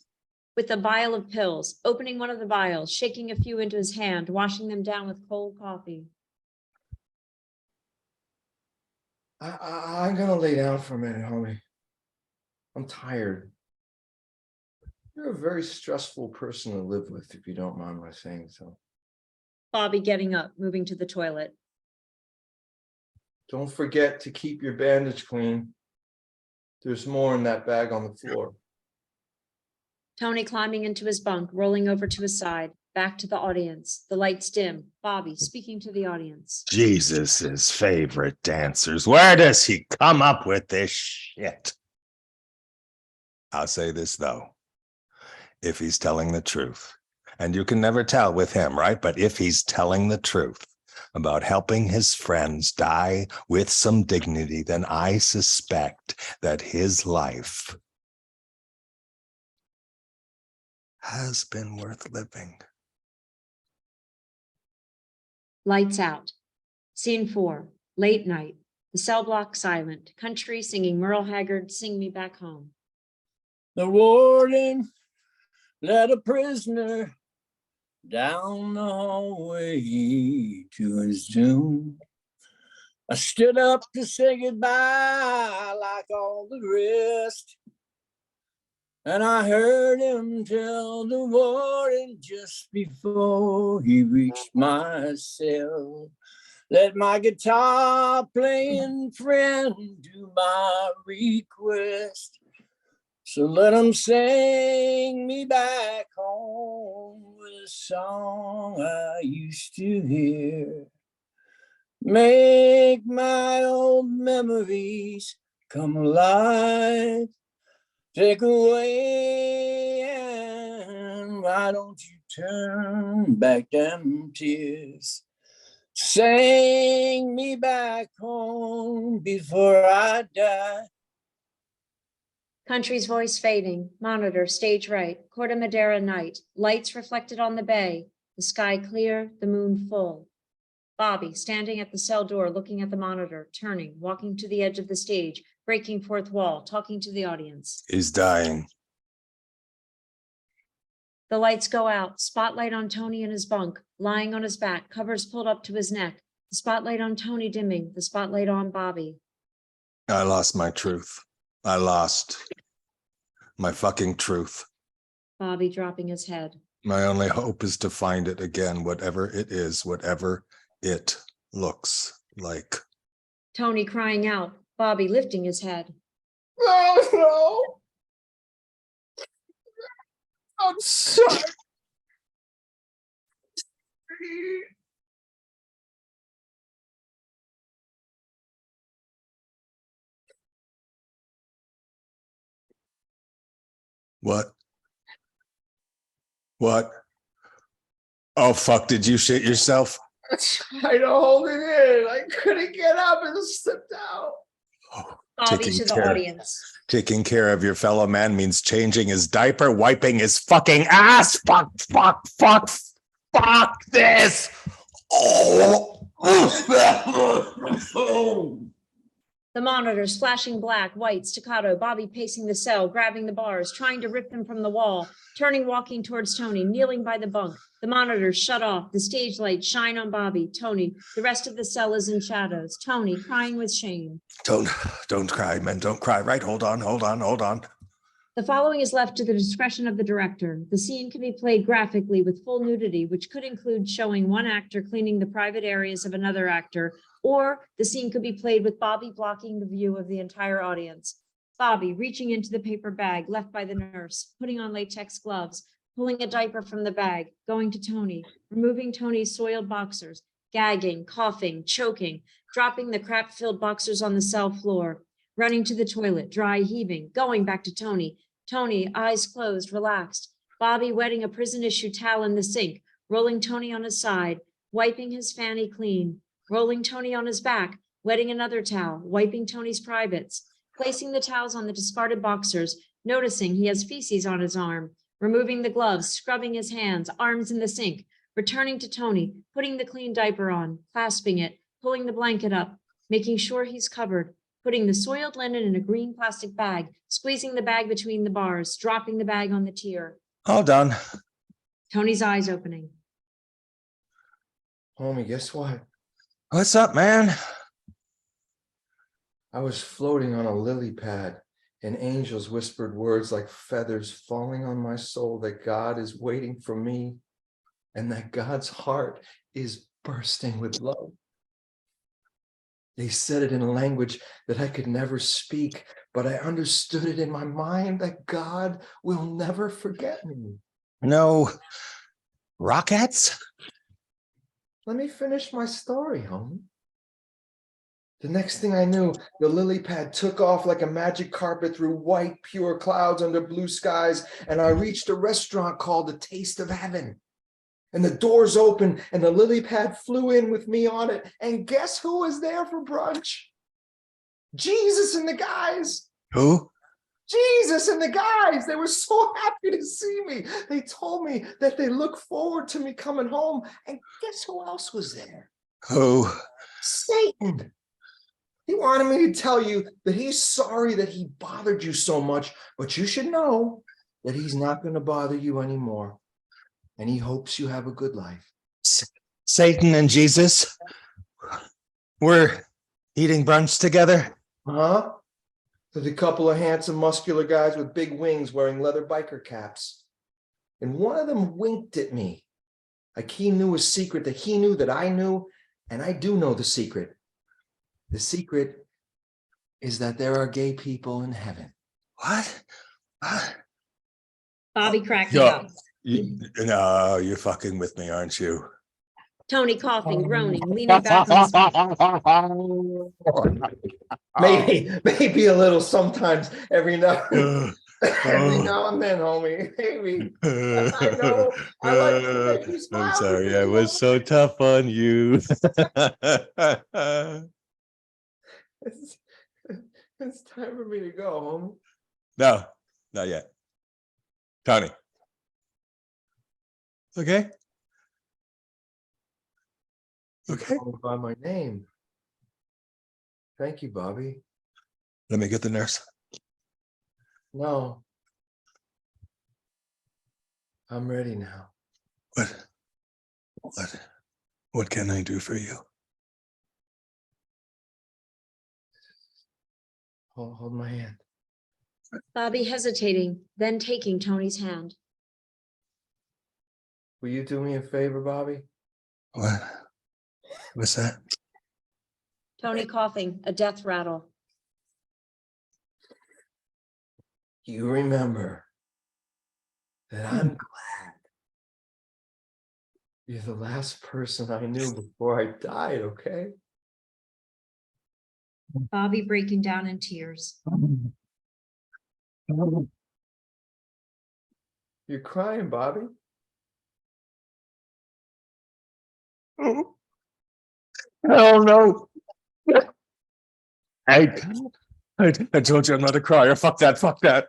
with a vial of pills, opening one of the vials, shaking a few into his hand, washing them down with cold coffee. I'm gonna lay down for a minute, homie. I'm tired. You're a very stressful person to live with, if you don't mind my saying so. Bobby getting up, moving to the toilet. Don't forget to keep your bandage clean. There's more in that bag on the floor. Tony climbing into his bunk, rolling over to his side, back to the audience. The lights dim. Bobby speaking to the audience. Jesus' favorite dancers. Where does he come up with this shit? I'll say this though. If he's telling the truth, and you can never tell with him, right? But if he's telling the truth about helping his friends die with some dignity, then I suspect that his life has been worth living. Lights out. Scene 4, late night. The cell block silent. Country singing Merle Haggard, Sing Me Back Home. The warden led a prisoner down the hallway to his doom. I stood up to say goodbye like all the rest, and I heard him tell the warden just before he reached my cell, let my guitar playing friend do my request. So let him sing me back home with a song I used to hear. Make my old memories come alive. Take away, and why don't you turn back them tears? Sing me back home before I die. Country's voice fading. Monitor, stage right. Corte Madera night. Lights reflected on the bay. The sky clear, the moon full. Bobby standing at the cell door, looking at the monitor, turning, walking to the edge of the stage, breaking fourth wall, talking to the audience. He's dying. The lights go out. Spotlight on Tony in his bunk, lying on his back, covers pulled up to his neck. The spotlight on Tony dimming, the spotlight on Bobby. I lost my truth. I lost my fucking truth. Bobby dropping his head. My only hope is to find it again, whatever it is, whatever it looks like. Tony crying out. Bobby lifting his head. No. I'm sorry. What? What? Oh, fuck, did you shit yourself? I tried to hold it in. I couldn't get up and slipped out. Oh, Bobby to the audience. taking care of your fellow man means changing his diaper, wiping his fucking ass. Fuck, fuck, fuck, fuck this. Oh. The monitors flashing black, white, staccato, Bobby pacing the cell, grabbing the bars, trying to rip them from the wall, turning, walking towards Tony, kneeling by the bunk. The monitors shut off, the stage lights shine on Bobby, Tony. The rest of the cell is in shadows. Tony crying with shame. Don't cry, men, don't cry. Right, hold on. The following is left to the discretion of the director. The scene can be played graphically with full nudity, which could include showing one actor cleaning the private areas of another actor, or the scene could be played with Bobby blocking the view of the entire audience. Bobby reaching into the paper bag left by the nurse, putting on latex gloves, pulling a diaper from the bag, going to Tony, removing Tony's soiled boxers, gagging, coughing, choking, dropping the crap-filled boxers on the cell floor, running to the toilet, dry heaving, going back to Tony. Tony, eyes closed, relaxed. Bobby wetting a prison issue towel in the sink, rolling Tony on his side, wiping his fanny clean, rolling Tony on his back, wetting another towel, wiping Tony's privates, placing the towels on the discarded boxers, noticing he has feces on his arm, removing the gloves, scrubbing his hands, arms in the sink, returning to Tony, putting the clean diaper on, clasping it, pulling the blanket up, making sure he's covered, putting the soiled linen in a green plastic bag, squeezing the bag between the bars, dropping the bag on the tier. All done. Tony's eyes opening. Homie, guess what? What's up, man? I was floating on a lily pad, and angels whispered words like feathers falling on my soul that God is waiting for me and that God's heart is bursting with love. They said it in a language that I could never speak, but I understood it in my mind that God will never forget me. No rockets? Let me finish my story, homie. The next thing I knew, the lily pad took off like a magic carpet through white, pure clouds under blue skies, and I reached a restaurant called The Taste of Heaven. And the doors opened, and the lily pad flew in with me on it. And guess who was there for brunch? Jesus and the guys. Who? Jesus and the guys. They were so happy to see me. They told me that they look forward to me coming home. And guess who else was there? Who? Satan. He wanted me to tell you that he's sorry that he bothered you so much, but you should know that he's not going to bother you anymore. And he hopes you have a good life. Satan and Jesus were eating brunch together? Huh? There's a couple of handsome, muscular guys with big wings wearing leather biker caps. And one of them winked at me. Like he knew a secret that he knew that I knew, and I do know the secret. The secret is that there are gay people in heaven. What? What? Bobby cracking Yo, up. no, you're fucking with me, aren't you? Tony coughing, groaning, leaning back on his Maybe a little sometimes every now Uh, and then, homie. Maybe. I know. I like to make you smile. I'm sorry, I was so tough on you. It's time for me to go, homie. No, not yet. Tony. Okay. Okay. Call me by my name. Thank you, Bobby. Let me get the nurse. No. I'm ready now. What can I do for you? Hold my hand. Bobby hesitating, then taking Tony's hand. Will you do me a favor, Bobby? What? What's that? Tony coughing, a death rattle. You remember that I'm glad you're the last person I knew before I died, okay? Bobby breaking down in tears. You're crying, Bobby. Oh no. I told you I'm not a crier. Fuck that. Fuck that.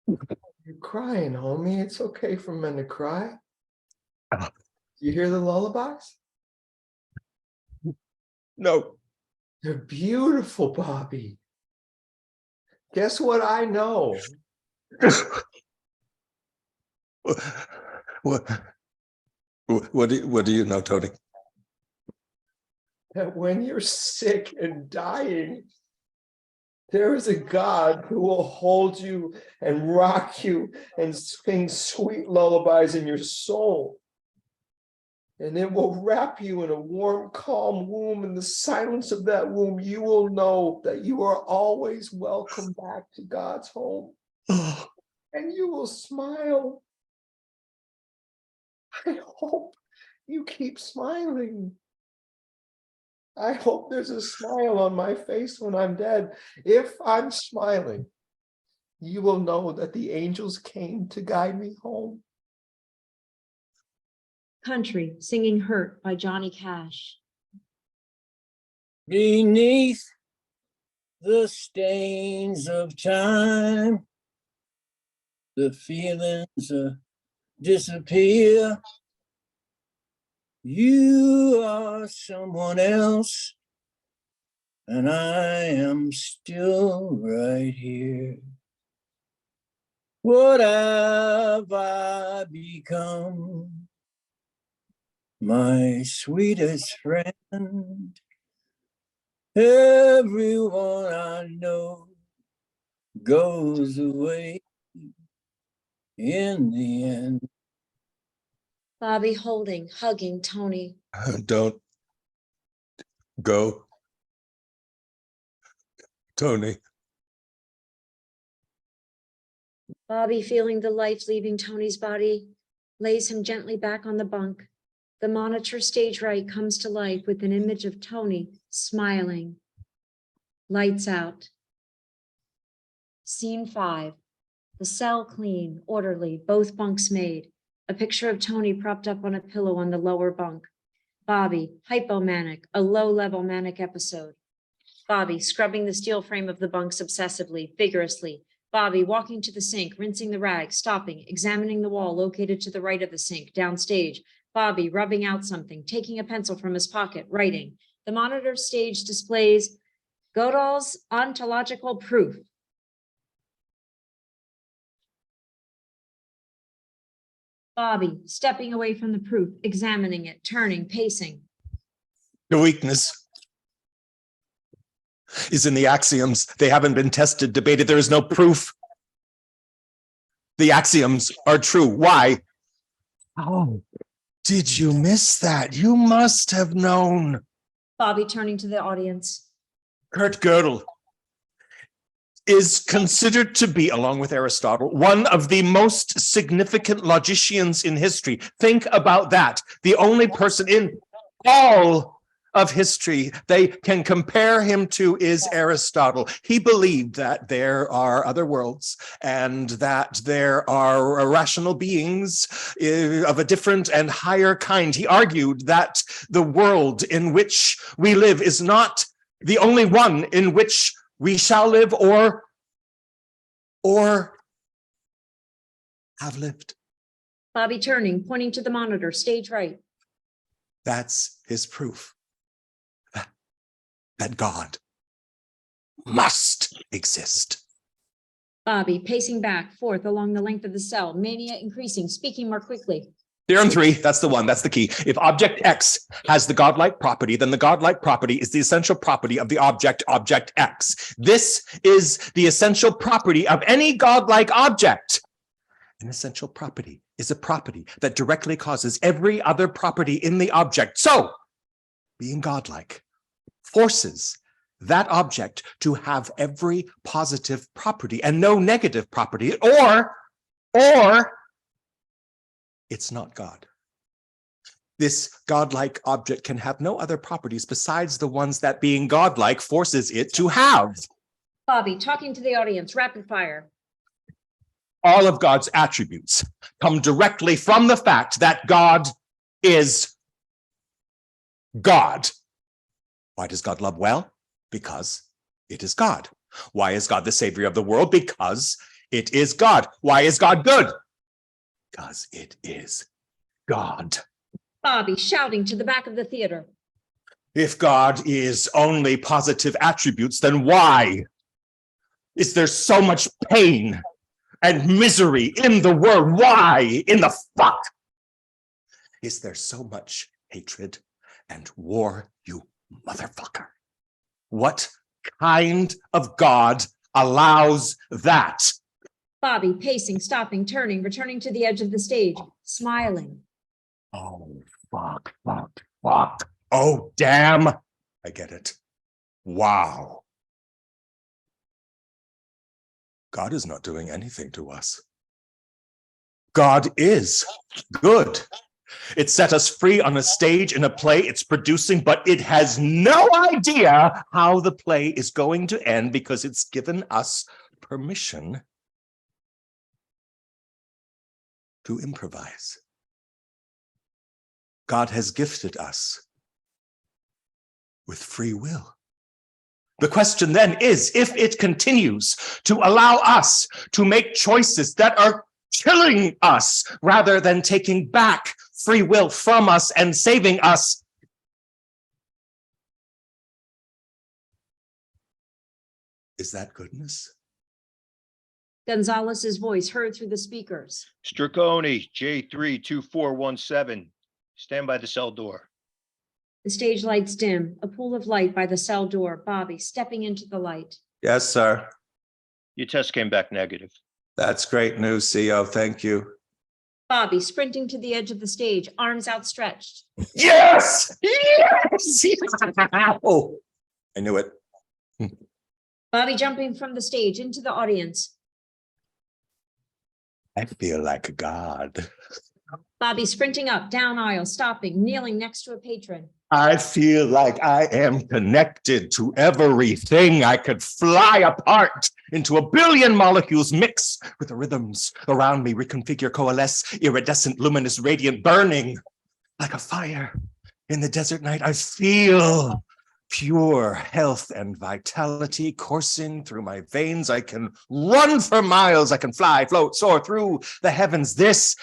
You're crying, homie. It's okay for men to cry. Oh. You hear the lullabies? No. They're beautiful, Bobby. Guess what I know? What do you know, Tony? That when you're sick and dying, there is a God who will hold you and rock you and sing sweet lullabies in your soul. And it will wrap you in a warm, calm womb. In the silence of that womb, you will know that you are always welcome back to God's home. And you will smile. I hope you keep smiling. I hope there's a smile on my face when I'm dead. If I'm smiling, you will know that the angels came to guide me home. Country, singing Hurt by Johnny Cash. Beneath the stains of time, the feelings disappear. You are someone else, and I am still right here. What have I become? My sweetest friend, Everyone I know goes away in the end. Bobby holding, hugging Tony. Don't go, Tony. Bobby, feeling the life leaving Tony's body, lays him gently back on the bunk. The monitor stage right comes to life with an image of Tony smiling. Lights out. Scene 5. The cell clean, orderly, both bunks made. A picture of Tony propped up on a pillow on the lower bunk. Bobby, hypomanic, a low-level manic episode. Bobby, scrubbing the steel frame of the bunks obsessively, vigorously. Bobby, walking to the sink, rinsing the rag, stopping, examining the wall located to the right of the sink, downstage. Bobby, rubbing out something, taking a pencil from his pocket, writing. The monitor stage displays Gödel's ontological proof. Bobby, stepping away from the proof, examining it, turning, pacing. The weakness is in the axioms. They haven't been tested, debated. There is no proof. The axioms are true. Why? How did you miss that? You must have known. Bobby, turning to the audience. Kurt Gödel is considered to be, along with Aristotle, one of the most significant logicians in history. Think about that. The only person in all of history they can compare him to is Aristotle. He believed that there are other worlds and that there are irrational beings of a different and higher kind. He argued that the world in which we live is not the only one in which we shall live or have lived. Bobby turning, pointing to the monitor, stage right. That's his proof that God must exist. Bobby pacing back, forth along the length of the cell, mania increasing, speaking more quickly. Theorem 3, that's the one, that's the key. If object X has the godlike property, then the godlike property is the essential property of the object X. This is the essential property of any godlike object. An essential property is a property that directly causes every other property in the object. So, being godlike forces that object to have every positive property and no negative property, or it's not God. This godlike object can have no other properties besides the ones that being godlike forces it to have. Bobby talking to the audience, rapid fire. All of God's attributes come directly from the fact that God is God. Why does God love well? Because it is God. Why is God the savior of the world? Because it is God. Why is God good? Because it is God. Bobby shouting to the back of the theater. If God is only positive attributes, then why is there so much pain and misery in the world? Why in the fuck is there so much hatred and war, you motherfucker? What kind of God allows that? Bobby pacing, stopping, turning, returning to the edge of the stage, smiling. Oh, fuck. Oh, damn. I get it. Wow. God is not doing anything to us. God is good. It set us free on a stage in a play it's producing, but it has no idea how the play is going to end because it's given us permission to improvise. God has gifted us with free will. The question then is, if it continues to allow us to make choices that are killing us rather than taking back free will from us and saving us, is that goodness? Gonzalez's voice heard through the speakers. Stracony, J32417. Stand by the cell door. The stage lights dim, a pool of light by the cell door. Bobby stepping into the light. Yes, sir. Your test came back negative. That's great news, CO. Thank you. Bobby sprinting to the edge of the stage, arms outstretched. Yes! Yes! Oh, I knew it. Bobby jumping from the stage into the audience. I feel like a god. Bobby sprinting up, down aisle, stopping, kneeling next to a patron. I feel like I am connected to everything. I could fly apart into a billion molecules, mix with the rhythms around me, reconfigure, coalesce, iridescent, luminous, radiant, burning like a fire in the desert night. I feel pure health and vitality coursing through my veins. I can run for miles. I can fly, float, soar through the heavens. This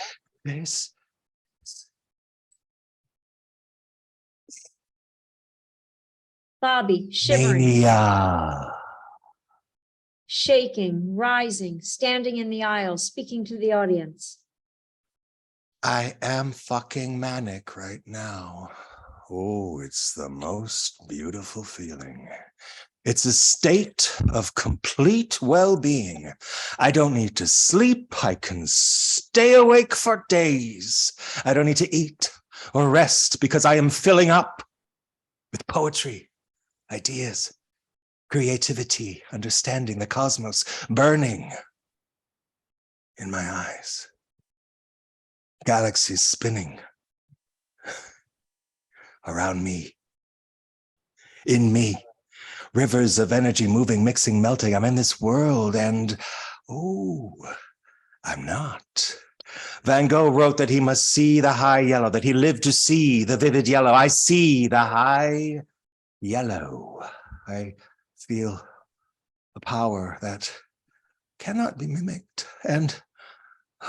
Bobby shivering, mania. shaking, rising, standing in the aisle, speaking to the audience. I am fucking manic right now. Oh, it's the most beautiful feeling. It's a state of complete well-being. I don't need to sleep. I can stay awake for days. I don't need to eat or rest because I am filling up with poetry, ideas, creativity, understanding the cosmos, burning in my eyes. Galaxies spinning around me, in me, rivers of energy moving, mixing, melting. I'm in this world and, oh, I'm not. Van Gogh wrote that he must see the high yellow, that he lived to see the vivid yellow. I see the high yellow. I feel a power that cannot be mimicked. And,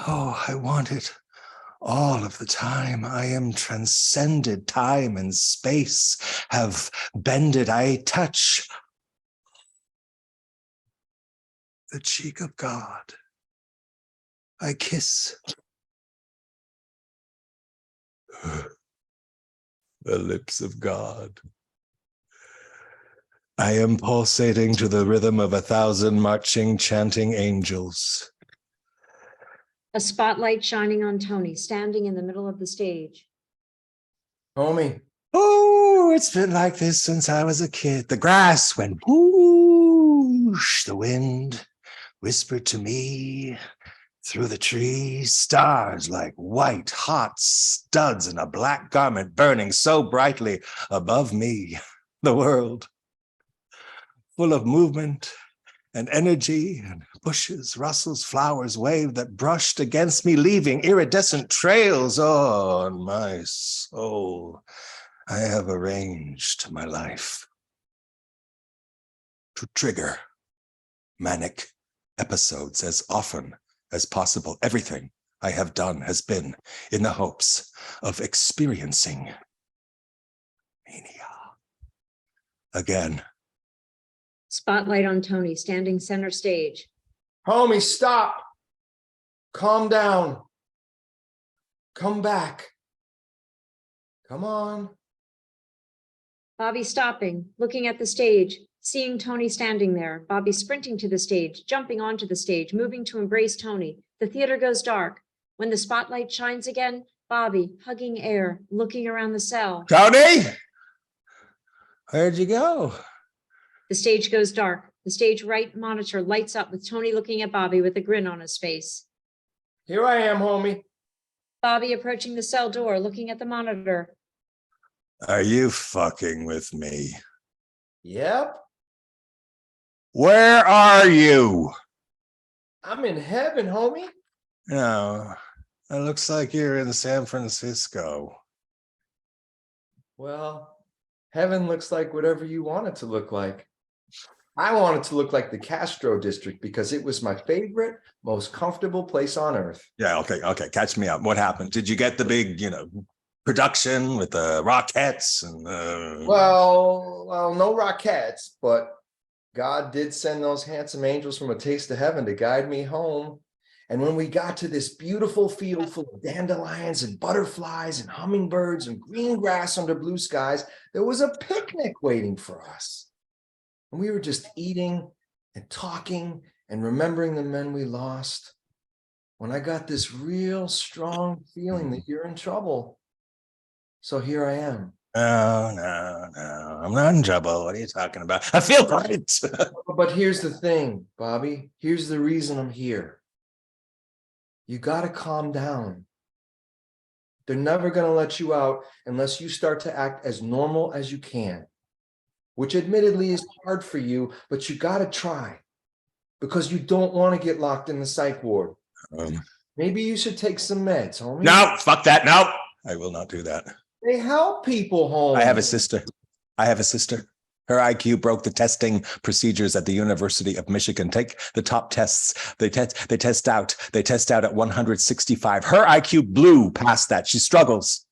oh, I want it all of the time. I am transcended. Time and space have bended. I touch the cheek of God. I kiss the lips of God. I am pulsating to the rhythm of 1,000 marching, chanting angels. A spotlight shining on Tony, standing in the middle of the stage. Homie, Oh, it's been like this since I was a kid. The grass went whoosh. The wind whispered to me through the trees. Stars like white, hot studs in a black garment burning so brightly above me. The world full of movement and energy, and bushes, rustles, flowers waved that brushed against me, leaving iridescent trails on my soul. I have arranged my life to trigger manic episodes as often as possible. Everything I have done has been in the hopes of experiencing mania again. Spotlight on Tony, standing center stage. homie, stop. Calm down. Come back. Come on. Bobby stopping, looking at the stage, seeing Tony standing there. Bobby sprinting to the stage, jumping onto the stage, moving to embrace Tony. The theater goes dark. When the spotlight shines again, Bobby hugging air, looking around the cell. Tony, where'd you go? The stage goes dark. The stage right monitor lights up with Tony looking at Bobby with a grin on his face. Here I am, homie. Bobby approaching the cell door, looking at the monitor. Are you fucking with me? Yep, Where are you? I'm in heaven, homie. No, it looks like you're in San Francisco. Well, heaven looks like whatever you want it to look like. I want it to look like the Castro district because it was my favorite, most comfortable place on earth. Yeah, okay, catch me up. What happened? Did you get the big, production with the Rockettes and Well, no Rockettes, but God did send those handsome angels from a taste of heaven to guide me home. And when we got to this beautiful field full of dandelions and butterflies and hummingbirds and green grass under blue skies, there was a picnic waiting for us. And we were just eating and talking and remembering the men we lost, when I got this real strong feeling that you're in trouble. So here I am. No, I'm not in trouble. What are you talking about? I feel great. But here's the thing, Bobby. Here's the reason I'm here. You got to calm down. They're never going to let you out unless you start to act as normal as you can, which admittedly is hard for you, but you got to try because you don't want to get locked in the psych ward. Maybe you should take some meds, homie. No, fuck that. No, I will not do that. They help people, homie. I have a sister. Her IQ broke the testing procedures at the University of Michigan. Take the top tests. They test out at 165. Her IQ blew past that. She struggles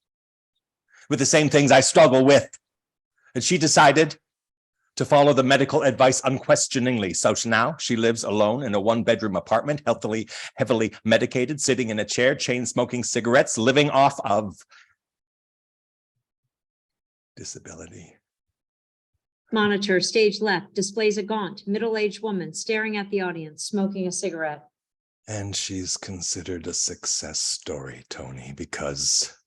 with the same things I struggle with. And she decided to follow the medical advice unquestioningly. So now she lives alone in a one-bedroom apartment, heavily medicated, sitting in a chair, chain smoking cigarettes, living off of disability. Monitor, stage left, displays a gaunt, middle-aged woman staring at the audience, smoking a cigarette. And she's considered a success story, Tony, because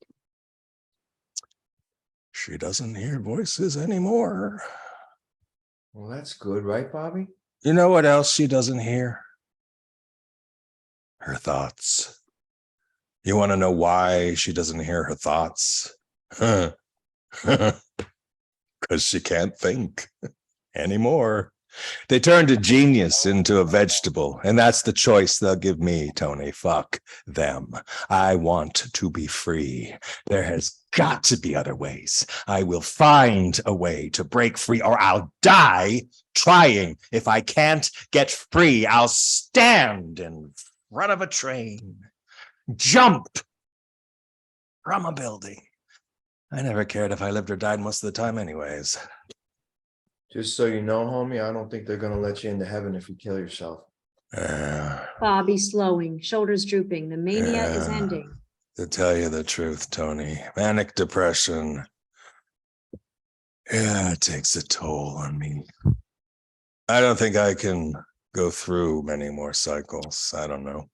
she doesn't hear voices anymore. Well, that's good, right, Bobby? You know what else she doesn't hear? Her thoughts. You want to know why she doesn't hear her thoughts? Because she can't think anymore. They turned a genius into a vegetable, and that's the choice they'll give me, Tony. Fuck them. I want to be free. There has got to be other ways. I will find a way to break free, or I'll die trying. If I can't get free, I'll stand in front of a train, jump from a building. I never cared if I lived or died most of the time anyways. Just so you know, homie, I don't think they're going to let you into heaven if you kill yourself. Bobby slowing, shoulders drooping. The mania is ending. To tell you the truth, Tony, manic depression, it takes a toll on me. I don't think I can go through many more cycles. I don't know.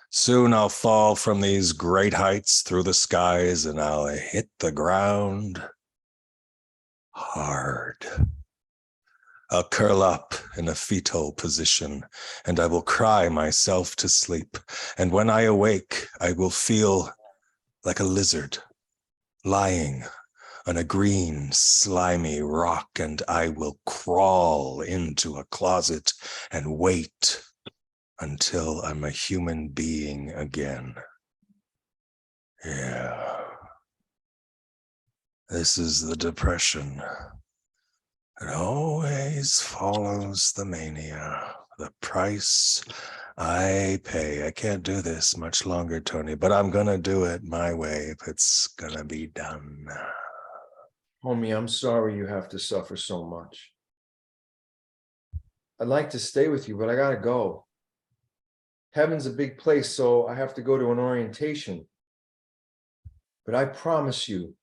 Soon I'll fall from these great heights through the skies and I'll hit the ground hard. I'll curl up in a fetal position and I will cry myself to sleep. And when I awake, I will feel like a lizard lying on a green, slimy rock, and I will crawl into a closet and wait until I'm a human being again. Yeah. This is the depression. It always follows the mania, the price I pay. I can't do this much longer, Tony, but I'm going to do it my way if it's going to be done. Homie, I'm sorry you have to suffer so much. I'd like to stay with you, but I got to go. Heaven's a big place, so I have to go to an orientation. But I promise you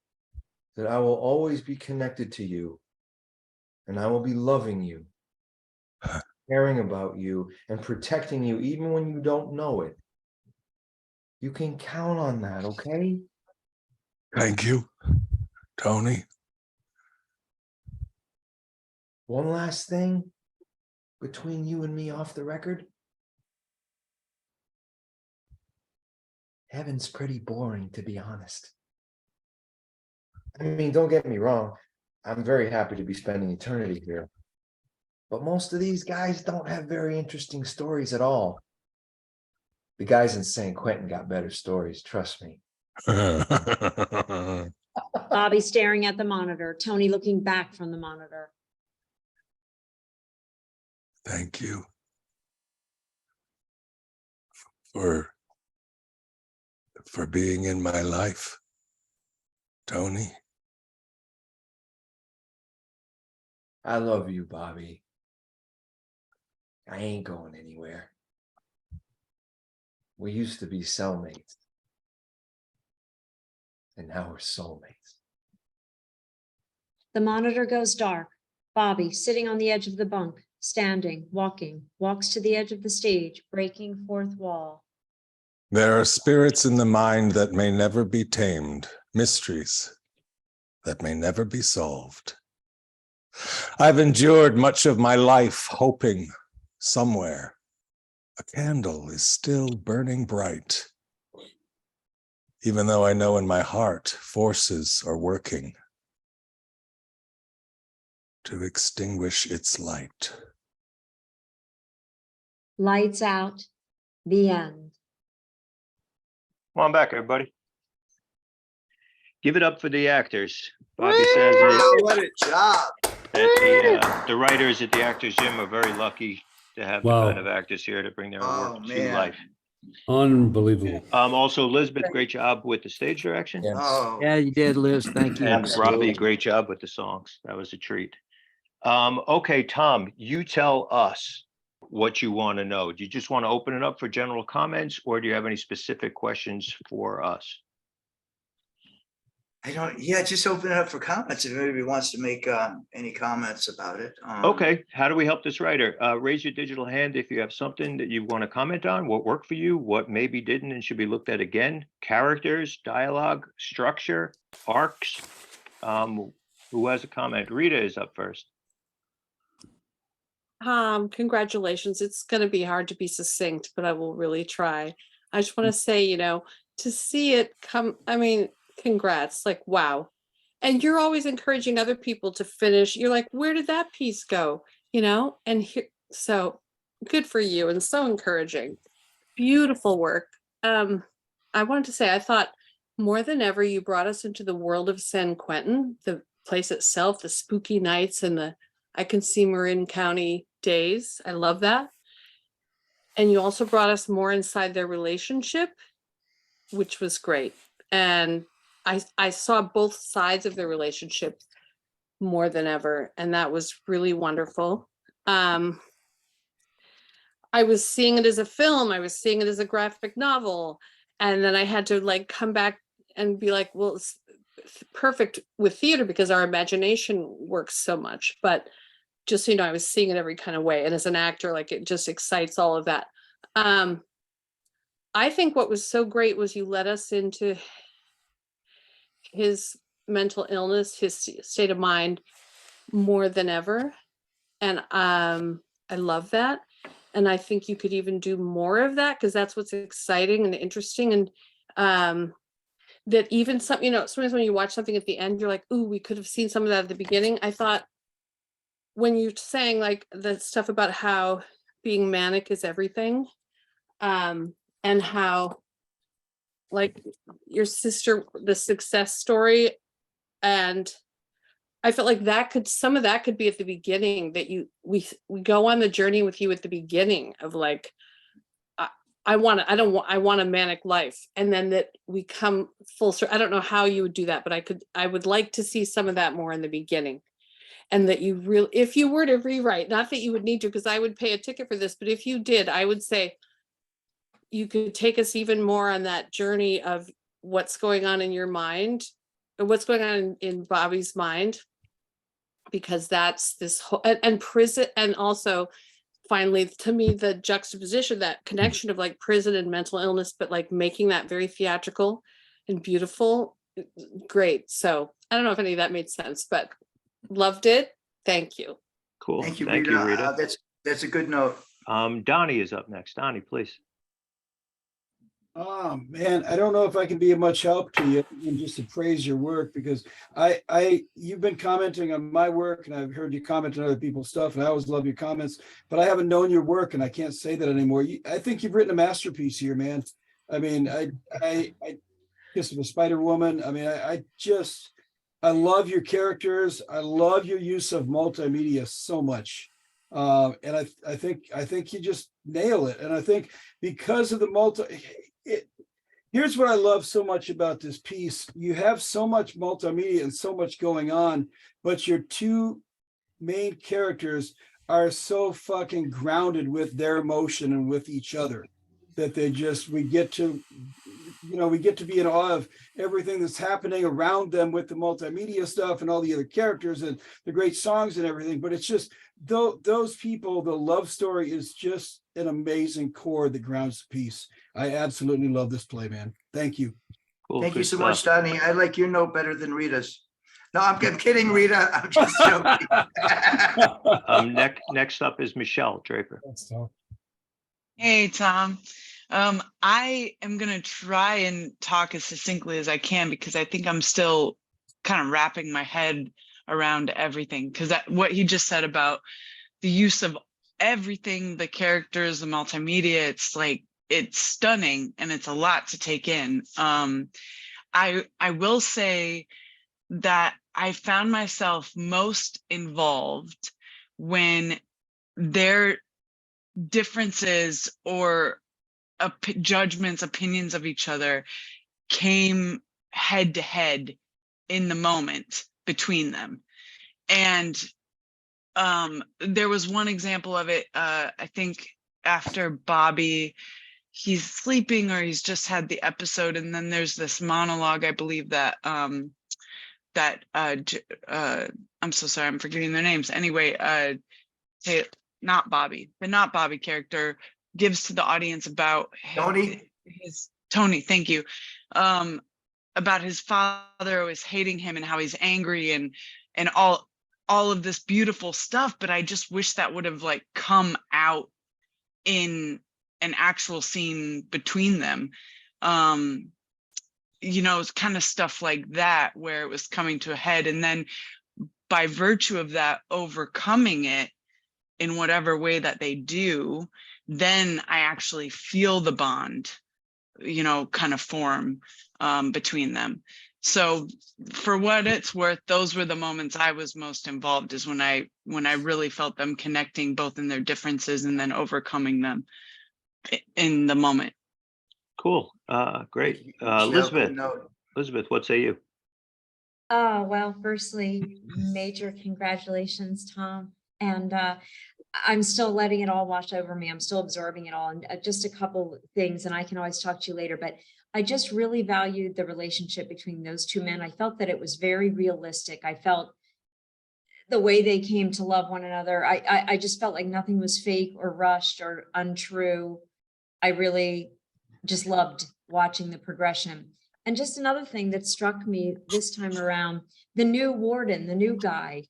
that I will always be connected to you. And I will be loving you, caring about you, and protecting you even when you don't know it. You can count on that, okay? Thank you, Tony. One last thing between you and me off the record. Heaven's pretty boring, to be honest. I mean, don't get me wrong. I'm very happy to be spending eternity here. But most of these guys don't have very interesting stories at all. The guys in San Quentin got better stories, trust me. Bobby staring at the monitor, Tony looking back from the monitor. Thank you for being in my life, Tony. I love you, Bobby. I ain't going anywhere. We used to be cellmates. And now we're soulmates. The monitor goes dark. Bobby, sitting on the edge of the bunk, standing, walking, walks to the edge of the stage, breaking fourth wall. There are spirits in the mind that may never be tamed, mysteries that may never be solved. I've endured much of my life hoping somewhere a candle is still burning bright, even though I know in my heart forces are working to extinguish its light. Lights out. The end. Come on back, everybody. Give it up for the actors. Bobby says it. Oh, what a job. That the writers at the Actors Gym are very lucky to have the Wow. kind of actors here to bring their Oh, work to man. life. Unbelievable. Also, Elizabeth, great job with the stage direction. Yes. Oh, Yeah, you did, Liz. Thank you. And Absolutely. Robbie, great job with the songs. That was a treat. Okay, Tom, you tell us what you want to know. Do you just want to open it up for general comments, or do you have any specific questions for us? yeah, just open it up for comments if anybody wants to make any comments about it. Okay, how do we help this writer? Raise your digital hand if you have something that you want to comment on, what worked for you, what maybe didn't and should be looked at again, characters, dialogue, structure, arcs. Who has a comment? Rita is up first. Congratulations. It's going to be hard to be succinct, but I will really try. I just want to say, to see it come, I mean, congrats, like, wow. And you're always encouraging other people to finish. You're like, where did that piece go? And here, so good for you and so encouraging. Beautiful work. I wanted to say, I thought more than ever, you brought us into the world of San Quentin, the place itself, the spooky nights and I can see Marin County days. I love that. And you also brought us more inside their relationship, which was great. And I saw both sides of the relationship more than ever. And that was really wonderful. I was seeing it as a film. I was seeing it as a graphic novel. And then I had to come back and be like, well, it's perfect with theater because our imagination works so much. But just, I was seeing it every kind of way. And as an actor, it just excites all of that. I think what was so great was you led us into his mental illness, his state of mind more than ever. And I love that. And I think you could even do more of that because that's what's exciting and interesting. And that even sometimes when you watch something at the end, you're like, ooh, we could have seen some of that at the beginning. I thought, when you're saying the stuff about how being manic is everything, and how your sister, the success story, and I felt like some of that could be at the beginning, that we go on the journey with you at the beginning of I want a manic life, and then that we come full circle. I don't know how you would do that, but I would like to see some of that more in the beginning. And that you really, if you were to rewrite, not that you would need to, because I would pay a ticket for this, but if you did, I would say you could take us even more on that journey of what's going on in your mind, or what's going on in Bobby's mind, because that's this whole, and prison, and also finally, to me, the juxtaposition, that connection of prison and mental illness, but making that very theatrical and beautiful, great. So I don't know if any of that made sense, but loved it. Thank you. Cool. thank you, Thank Rita. you, Rita. That's a good note. Donnie is up next. Donnie, please. Oh man, I don't know if I can be of much help to you and just to praise your work, because you've been commenting on my work and I've heard you comment on other people's stuff, and I always love your comments, but I haven't known your work and I can't say that anymore. I think you've written a masterpiece here, man. I mean, I Kiss of a Spider Woman. I mean, I love your characters. I love your use of multimedia so much. And I think you just nail it. And I think because of the here's what I love so much about this piece. You have so much multimedia and so much going on, but your two main characters are so fucking grounded with their emotion and with each other. that we get to be in awe of everything that's happening around them with the multimedia stuff and all the other characters and the great songs and everything. But it's just those people, the love story is just an amazing core that grounds the piece. I absolutely love this play, man. Thank you. Cool, Thank you good so stuff. much, Donnie. I like your note better than Rita's. No, I'm kidding, Rita. I'm just joking. Next up is Michelle Draper. Hey, Tom. I am going to try and talk as succinctly as I can because I think I'm still kind of wrapping my head around everything, because what he just said about the use of everything, the characters, the multimedia, it's like, it's stunning and it's a lot to take in. I will say that I found myself most involved when their differences or judgments, opinions of each other came head to head in the moment between them. And there was one example of it, I think after Bobby, he's sleeping or he's just had the episode, and then there's this monologue, I believe that I'm so sorry, I'm forgetting their names. Anyway, not Bobby, the not Bobby character gives to the audience about Tony, thank you, about his father always hating him and how he's angry and all of this beautiful stuff. But I just wish that would have like come out in an actual scene between them. It's kind of stuff like that where it was coming to a head, and then by virtue of that overcoming it in whatever way that they do, then I actually feel the bond, kind of form between them. So for what it's worth, those were the moments I was most involved, is when I really felt them connecting both in their differences and then overcoming them in the moment. Cool. Great. Elizabeth, what say you? Well, firstly, major congratulations, Tom. And I'm still letting it all wash over me. I'm still absorbing it all. And just a couple things, and I can always talk to you later, but I just really valued the relationship between those two men. I felt that it was very realistic. I felt the way they came to love one another. I just felt like nothing was fake or rushed or untrue. I really just loved watching the progression. And just another thing that struck me this time around, the new warden, the new guy,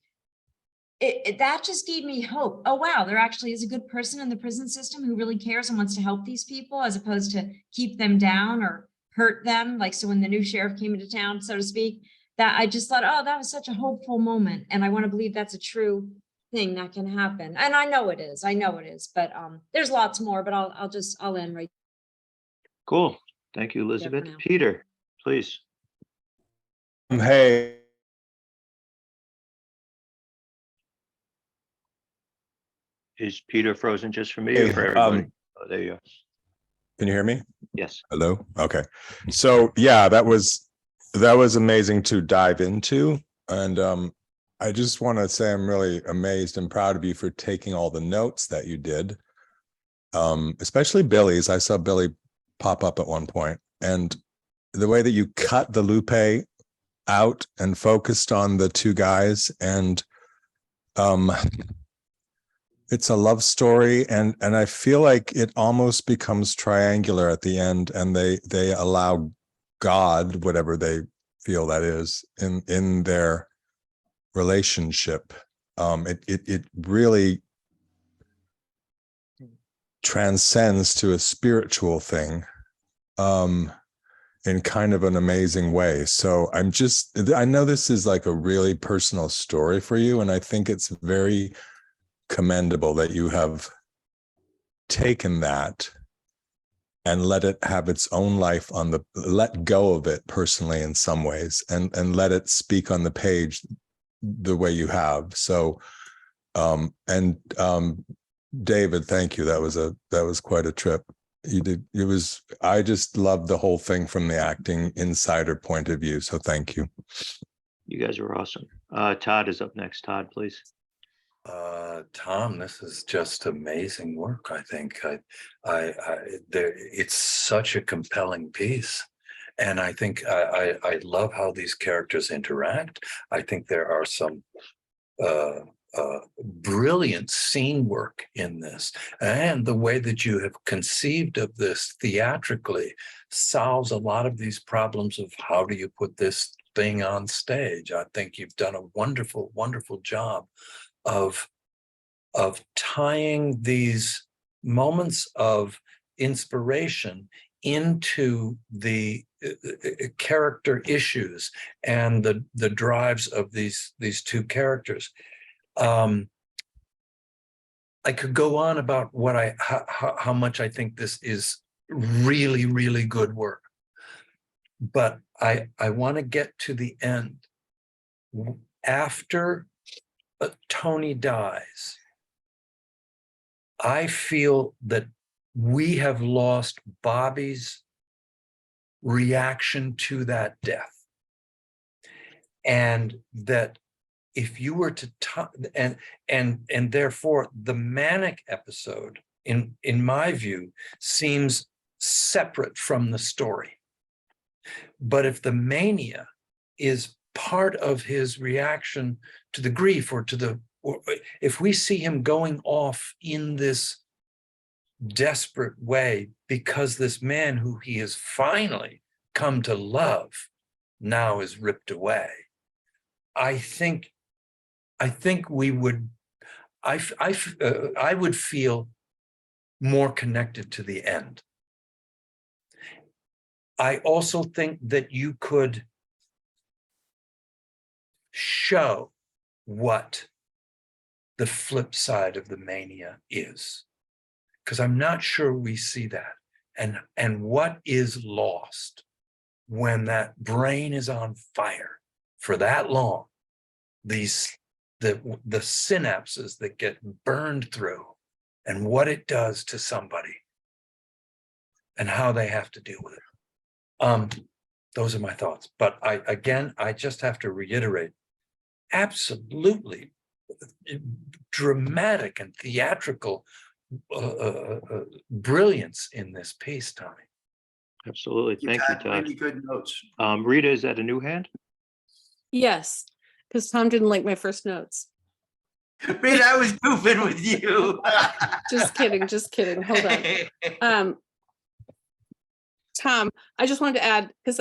that just gave me hope. Oh, wow, there actually is a good person in the prison system who really cares and wants to help these people, as opposed to keep them down or hurt them. Like, so when the new sheriff came into town, so to speak, that I just thought, oh, that was such a hopeful moment. And I want to believe that's a true thing that can happen. And I know it is, but there's lots more, but I'll end right. Cool. Thank you, Elizabeth. now. Peter, please. Hey. Is Peter frozen just for me or for everybody? Oh, there you go. Can you hear me? Yes. Hello. Okay. So yeah, that was amazing to dive into. And I just want to say I'm really amazed and proud of you for taking all the notes that you did. Especially Billy's. I saw Billy pop up at one point, and the way that you cut the Lupe out and focused on the two guys, and it's a love story, and I feel like it almost becomes triangular at the end, and they allow God, whatever they feel that is, in their relationship. It really transcends to a spiritual thing in kind of an amazing way. So I know this is like a really personal story for you, and I think it's very commendable that you have taken that and let it have its own life let go of it personally in some ways, and let it speak on the page the way you have. So David, thank you. That was quite a trip. You did. I just loved the whole thing from the acting insider point of view. So thank you. You guys are awesome. Todd is up next. Todd, please. Tom, this is just amazing work. I think it's such a compelling piece. And I think I love how these characters interact. I think there are some brilliant scene work in this, and the way that you have conceived of this theatrically solves a lot of these problems of how do you put this thing on stage. I think you've done a wonderful, wonderful job of tying these moments of inspiration into the character issues and the drives of these two characters. I could go on about how much I think this is really, really good work, but I want to get to the end. After Tony dies, I feel that we have lost Bobby's reaction to that death. And that if you were to, and therefore the manic episode, in my view, seems separate from the story. But if the mania is part of his reaction to the grief, or if we see him going off in this desperate way because this man who he has finally come to love now is ripped away, I think we would, I would feel more connected to the end. I also think that you could show what the flip side of the mania is, because I'm not sure we see that, and what is lost when that brain is on fire for that long, the synapses that get burned through, and what it does to somebody and how they have to deal with it. Those are my thoughts. But I just have to reiterate, absolutely dramatic and theatrical brilliance in this piece, Tommy. Absolutely. Thank you, Todd. Really good notes. Rita, is that a new hand? Yes, because Tom didn't like my first notes. Rita, I was goofing with you. Just kidding, just kidding. Hold on. Tom, I just wanted to add, because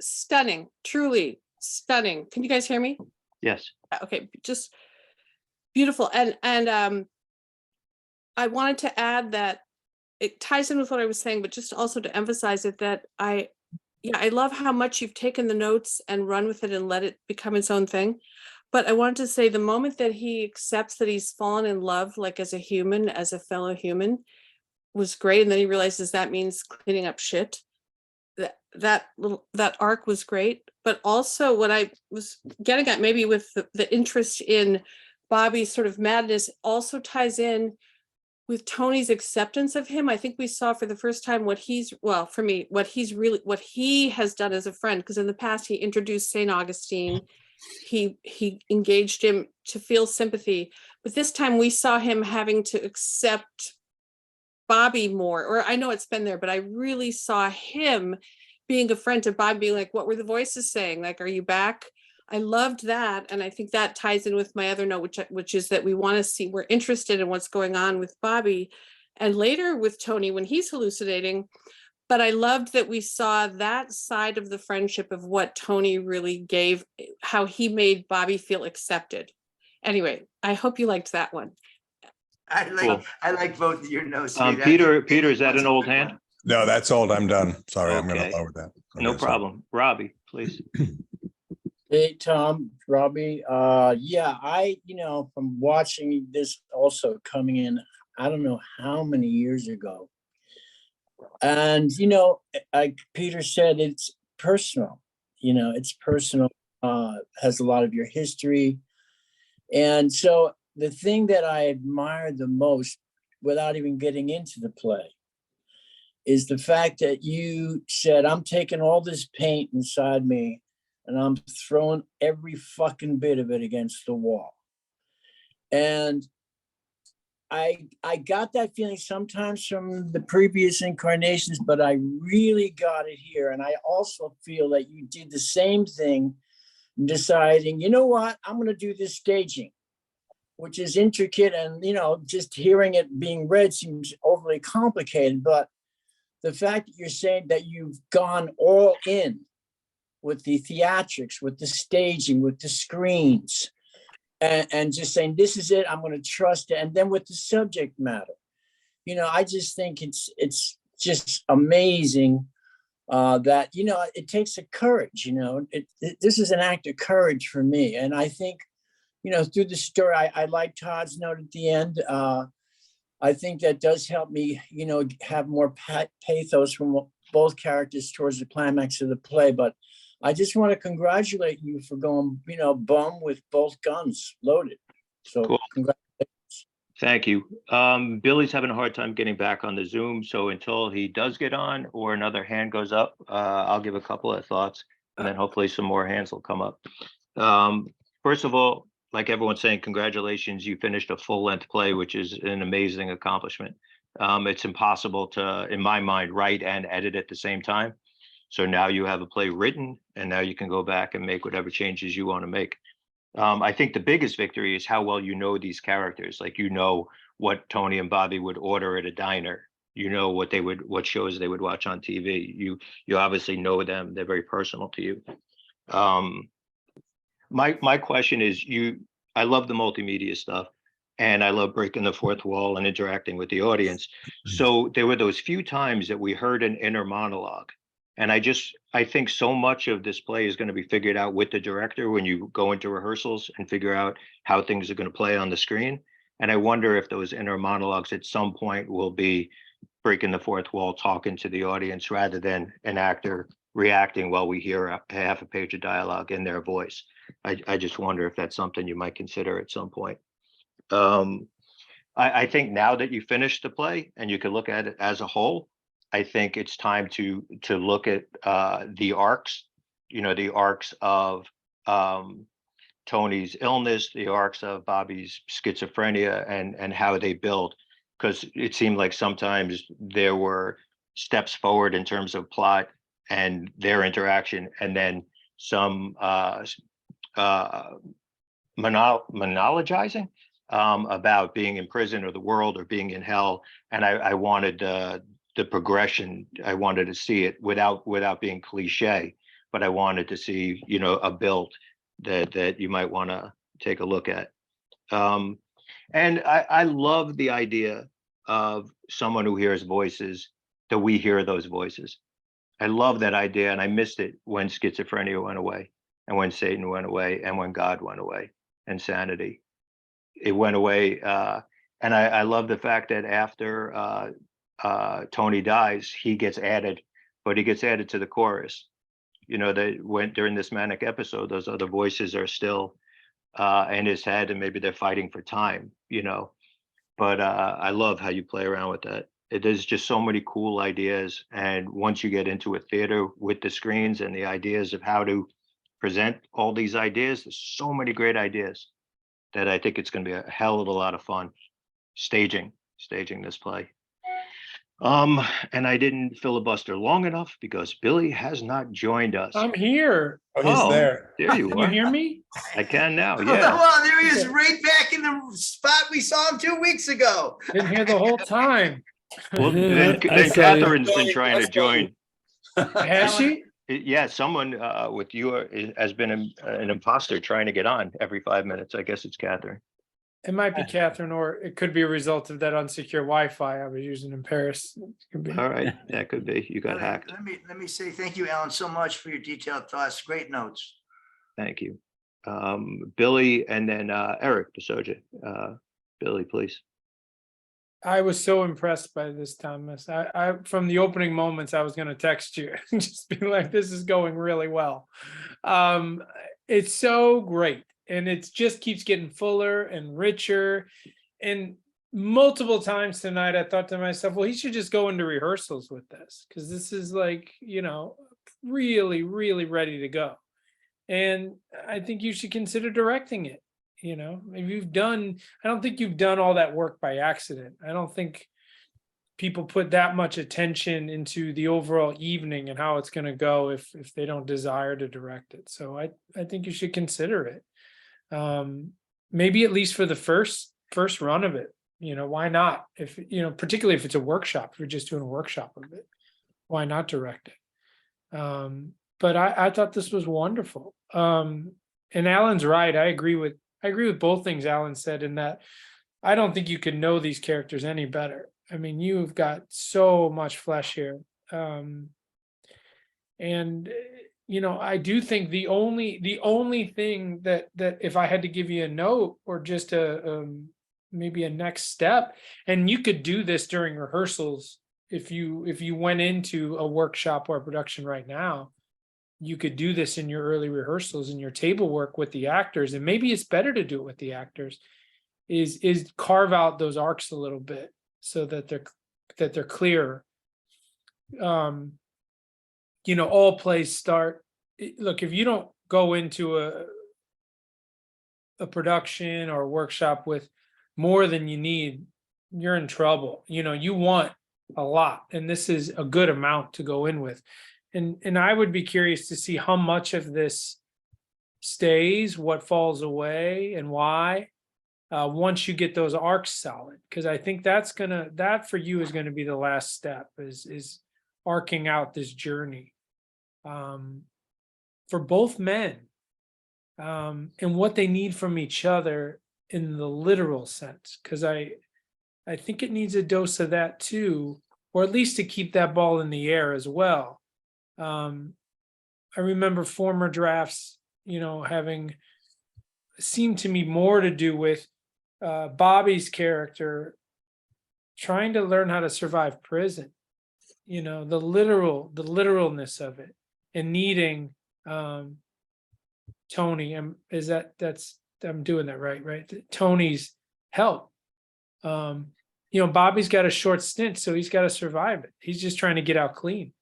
stunning, truly stunning. Can you guys hear me? Yes. Okay, just beautiful. And I wanted to add that it ties in with what I was saying, but just also to emphasize it, that I love how much you've taken the notes and run with it and let it become its own thing. But I wanted to say the moment that he accepts that he's fallen in love, like as a human, as a fellow human, was great. And then he realizes that means cleaning up shit. That arc was great. But also what I was getting at, maybe with the interest in Bobby's sort of madness, also ties in with Tony's acceptance of him. I think we saw for the first time what he's, well, for me, what he has done as a friend, because in the past he introduced St. Augustine, he engaged him to feel sympathy, but this time we saw him having to accept Bobby more, or I know it's been there, but I really saw him being a friend to Bobby, being like, what were the voices saying? Like, are you back? I loved that. And I think that ties in with my other note, which is that we want to see, we're interested in what's going on with Bobby and later with Tony when he's hallucinating. But I loved that we saw that side of the friendship of what Tony really gave, how he made Bobby feel accepted. Anyway, I hope you liked that one. I like both of your notes. Peter, is that an old hand? No, that's old. I'm done. Sorry, I'm going Okay. to lower that. No problem. Robbie, please. Hey, Tom, Robbie. From watching this also coming in, I don't know how many years ago. And, like Peter said, it's personal, it's personal, has a lot of your history. And so the thing that I admired the most, without even getting into the play, is the fact that you said, I'm taking all this paint inside me and I'm throwing every fucking bit of it against the wall. And I got that feeling sometimes from the previous incarnations, but I really got it here. And I also feel that you did the same thing, deciding, you know what, I'm going to do this staging, which is intricate. And, you know, just hearing it being read seems overly complicated. But the fact that you're saying that you've gone all in with the theatrics, with the staging, with the screens, and just saying, this is it, I'm going to trust it. And then with the subject matter, you know, I just think it's just amazing that, you know, it takes a courage, you know, this is an act of courage for me. And I think, you know, through the story, I like Todd's note at the end. I think that does help me, you know, have more pathos from both characters towards the climax of the play. But I just want to congratulate you for going, you know, bum with both guns loaded. So Cool. congratulations. Thank you. Billy's having a hard time getting back on the Zoom. So until he does get on or another hand goes up, I'll give a couple of thoughts and then hopefully some more hands will come up. First of all, like everyone's saying, congratulations, you finished a full-length play, which is an amazing accomplishment. It's impossible to, in my mind, write and edit at the same time. So now you have a play written, and now you can go back and make whatever changes you want to make. I think the biggest victory is how well you know these characters. Like, you know what Tony and Bobby would order at a diner. You know what shows they would watch on TV. You obviously know them. They're very personal to you. My question is, I love the multimedia stuff, and I love breaking the fourth wall and interacting with the audience. So there were those few times that we heard an inner monologue. And I think so much of this play is going to be figured out with the director when you go into rehearsals and figure out how things are going to play on the screen. And I wonder if those inner monologues at some point will be breaking the fourth wall, talking to the audience rather than an actor reacting while we hear a half a page of dialogue in their voice. I just wonder if that's something you might consider at some point. I think now that you finished the play and you can look at it as a whole, I think it's time to look at the arcs, you know, the arcs of Tony's illness, the arcs of Bobby's schizophrenia, and how they build. Because it seemed like sometimes there were steps forward in terms of plot and their interaction, and then some monologizing about being in prison or the world or being in hell. And I wanted the progression. I wanted to see it without being cliche, but I wanted to see, you know, a build that you might want to take a look at. And I love the idea of someone who hears voices, that we hear those voices. I love that idea, and I missed it when schizophrenia went away, and when Satan went away, and when God went away, and Sanity. It went away, and I love the fact that after Tony dies, he gets added, but he gets added to the chorus. You know, that when during this manic episode, those other voices are still in his head, and maybe they're fighting for time, you know. But I love how you play around with that. There's just so many cool ideas, and once you get into a theater with the screens and the ideas of how to present all these ideas, there's so many great ideas that I think it's going to be a hell of a lot of fun staging this play. And I didn't filibuster long enough because Billy has not joined us. I'm here. Oh, he's there. There you Can are. you hear me? I can now. Yeah. Well, there he is, right back in the spot we saw him 2 weeks ago. Been here the whole time. Well, then Catherine's been trying to join. Has she? Yeah, someone with you has been an imposter trying to get on every 5 minutes. I guess it's Catherine. It might be Catherine, or it could be a result of that unsecure Wi-Fi I was using in Paris. It could be. All right, that could be. You got hacked. Let me say thank you, Alan, so much for your detailed thoughts. Great notes. Thank you. Billy, and then ERIK PASSOJA. Billy, please. I was so impressed by this, Thomas. I from the opening moments, I was going to text you and just be like, this is going really well. It's so great. And it just keeps getting fuller and richer. And multiple times tonight, I thought to myself, well, he should just go into rehearsals with this, because this is like, you know, really, really ready to go. And I think you should consider directing it. You know, I don't think you've done all that work by accident. I don't think people put that much attention into the overall evening and how it's going to go if they don't desire to direct it. So I think you should consider it. Maybe at least for the first run of it. You know, why not? If, you know, particularly if it's a workshop, if you're just doing a workshop of it, why not direct it? But I thought this was wonderful. And Alan's right. I agree with both things Alan said, in that I don't think you can know these characters any better. I mean, you've got so much flesh here. And you know, I do think the only thing that if I had to give you a note or just maybe a next step, and you could do this during rehearsals, if you went into a workshop or a production right now, you could do this in your early rehearsals and your table work with the actors, and maybe it's better to do it with the actors, is carve out those arcs a little bit so that they're clearer. You know, all plays start. Look, if you don't go into a production or a workshop with more than you need, you're in trouble. You know, you want a lot, and this is a good amount to go in with. And I would be curious to see how much of this stays, what falls away, and why, once you get those arcs solid. Because I think that for you is gonna be the last step, is arcing out this journey for both men, and what they need from each other in the literal sense. Because I think it needs a dose of that too, or at least to keep that ball in the air as well. I remember former drafts, you know, having seemed to me more to do with Bobby's character trying to learn how to survive prison, you know, the literalness of it, and needing Tony, I'm doing that right? Tony's help. You know, Bobby's got a short stint, so he's got to survive it. He's just trying to get out clean.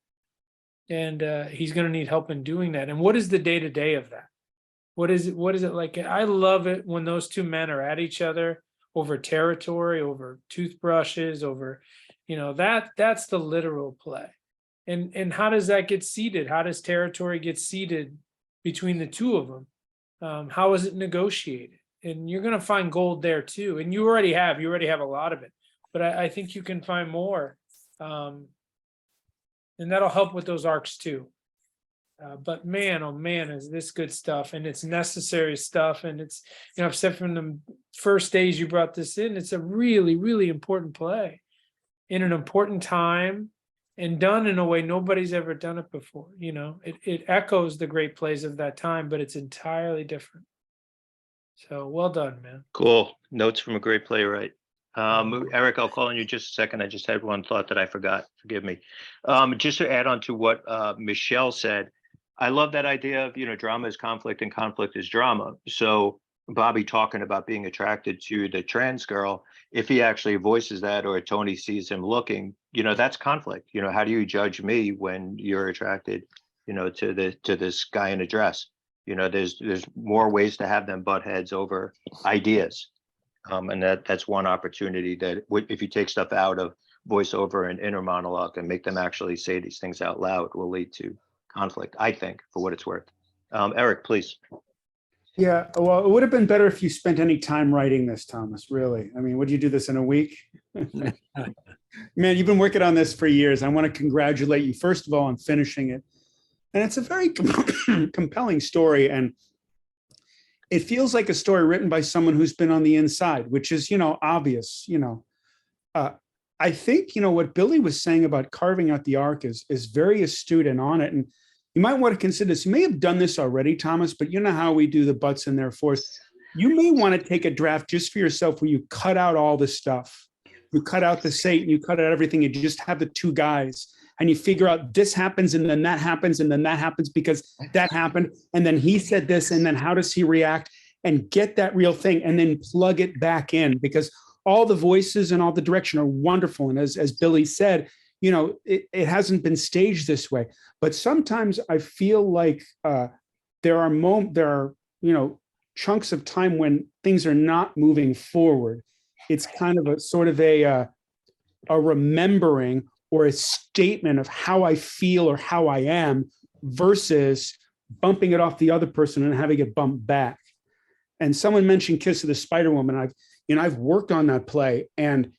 And he's going to need help in doing that. And what is the day-to-day of that? What is it like? I love it when those two men are at each other over territory, over toothbrushes, over, you know, that's the literal play. And how does that get seeded? How does territory get seeded between the two of them? How is it negotiated? And you're going to find gold there too. And you already have a lot of it, but I think you can find more. And that'll help with those arcs too. But man, oh man, is this good stuff, and it's necessary stuff. And it's, you know, I've said from the first days you brought this in, it's a really, really important play in an important time, and done in a way nobody's ever done it before. You know, it echoes the great plays of that time, but it's entirely different. So well done, man. Cool. Notes from a great playwright. Eric, I'll call on you just a second. I just had one thought that I forgot. Forgive me. Just to add on to what Michelle said, I love that idea of, you know, drama is conflict and conflict is drama. So Bobby talking about being attracted to the trans girl, if he actually voices that, or Tony sees him looking, you know, that's conflict. You know, how do you judge me when you're attracted, you know, to this guy in a dress? You know, there's more ways to have them butt heads over ideas. And that's one opportunity that if you take stuff out of voiceover and inner monologue and make them actually say these things out loud, will lead to conflict, I think, for what it's worth. Eric, please. Yeah, well, it would have been better if you spent any time writing this, Thomas, really. I mean, would you do this in a week? Man, you've been working on this for years. I want to congratulate you, first of all, on finishing it. And it's a very compelling story. And it feels like a story written by someone who's been on the inside, which is, you know, obvious. You know, I think, you know, what Billy was saying about carving out the arc is very astute and on it. And you might want to consider this. You may have done this already, Thomas, but you know how we do the buts and therefores. You may want to take a draft just for yourself where you cut out all the stuff. You cut out the Satan, you cut out everything, and you just have the two guys. And you figure out this happens and then that happens and then that happens because that happened. And then he said this and then how does he react, and get that real thing and then plug it back in, because all the voices and all the direction are wonderful. And as Billy said, you know, it hasn't been staged this way, but sometimes I feel like there are, you know, chunks of time when things are not moving forward. It's kind of a sort of a remembering or a statement of how I feel or how I am versus bumping it off the other person and having it bumped back. And someone mentioned Kiss of the Spider Woman. I've worked on that play, and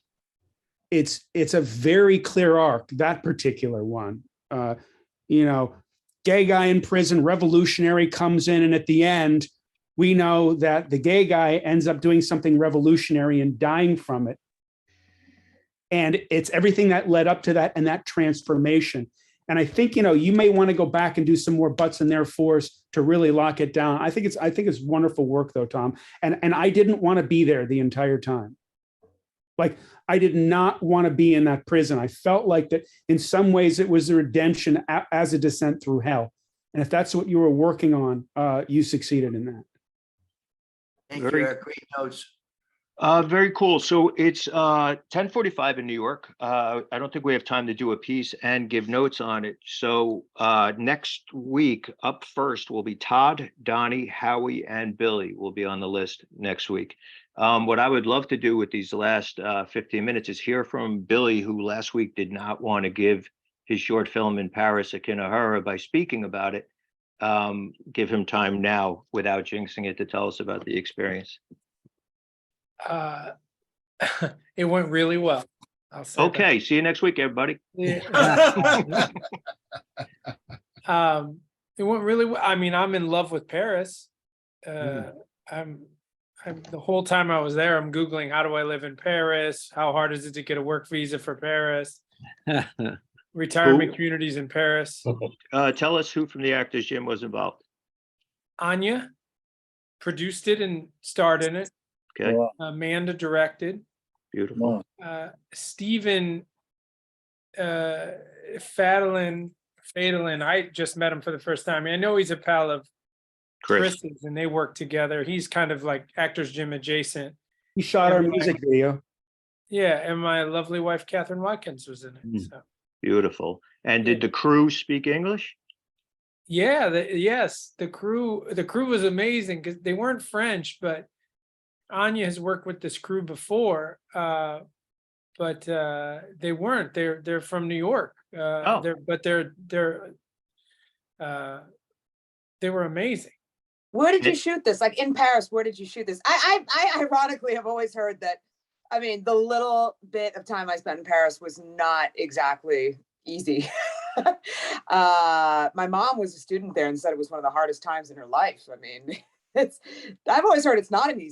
it's a very clear arc, that particular one. Gay guy in prison, revolutionary comes in, and at the end, we know that the gay guy ends up doing something revolutionary and dying from it. And it's everything that led up to that and that transformation. And I think, you may want to go back and do some more buts and therefores to really lock it down. I think it's wonderful work though, Tom. And I didn't want to be there the entire time. Like, I did not want to be in that prison. I felt like that in some ways it was a redemption as a descent through hell. And if that's what you were working on, you succeeded in that. Thank you, Eric. Great notes. Very cool. So it's 10:45 in New York. I don't think we have time to do a piece and give notes on it. So next week, up first will be Todd, Donnie, Howie, and Billy will be on the list next week. What I would love to do with these last 15 minutes is hear from Billy, who last week did not want to give his short film in Paris, Akinahara, by speaking about it. Give him time now without jinxing it to tell us about the experience. It went really well. I'll say that. Okay, see you next week, everybody. Yeah. It went really well. I mean, I'm in love with Paris. I'm the whole time I was there, I'm Googling, how do I live in Paris? How hard is it to get a work visa for Paris? Retirement communities in Paris. Tell us who from the Actors Gym was involved. Anya produced it and starred in it. Okay. Amanda directed. Beautiful. Stephen Fadlin, I just met him for the first time. I know he's a pal of Chris's, and they work together. He's kind of like Actors Gym adjacent. He shot our music video. Yeah, and my lovely wife Catherine Watkins was in it. So. Beautiful. And did the crew speak English? Yeah, yes. The crew was amazing because they weren't French, but Anya has worked with this crew before, but they weren't. They're from New York. They were amazing. Where did you shoot this? Like in Paris, where did you shoot this? I ironically have always heard that, I mean, the little bit of time I spent in Paris was not exactly easy. My mom was a student there and said it was one of the hardest times in her life. I mean, I've always heard it's not an easy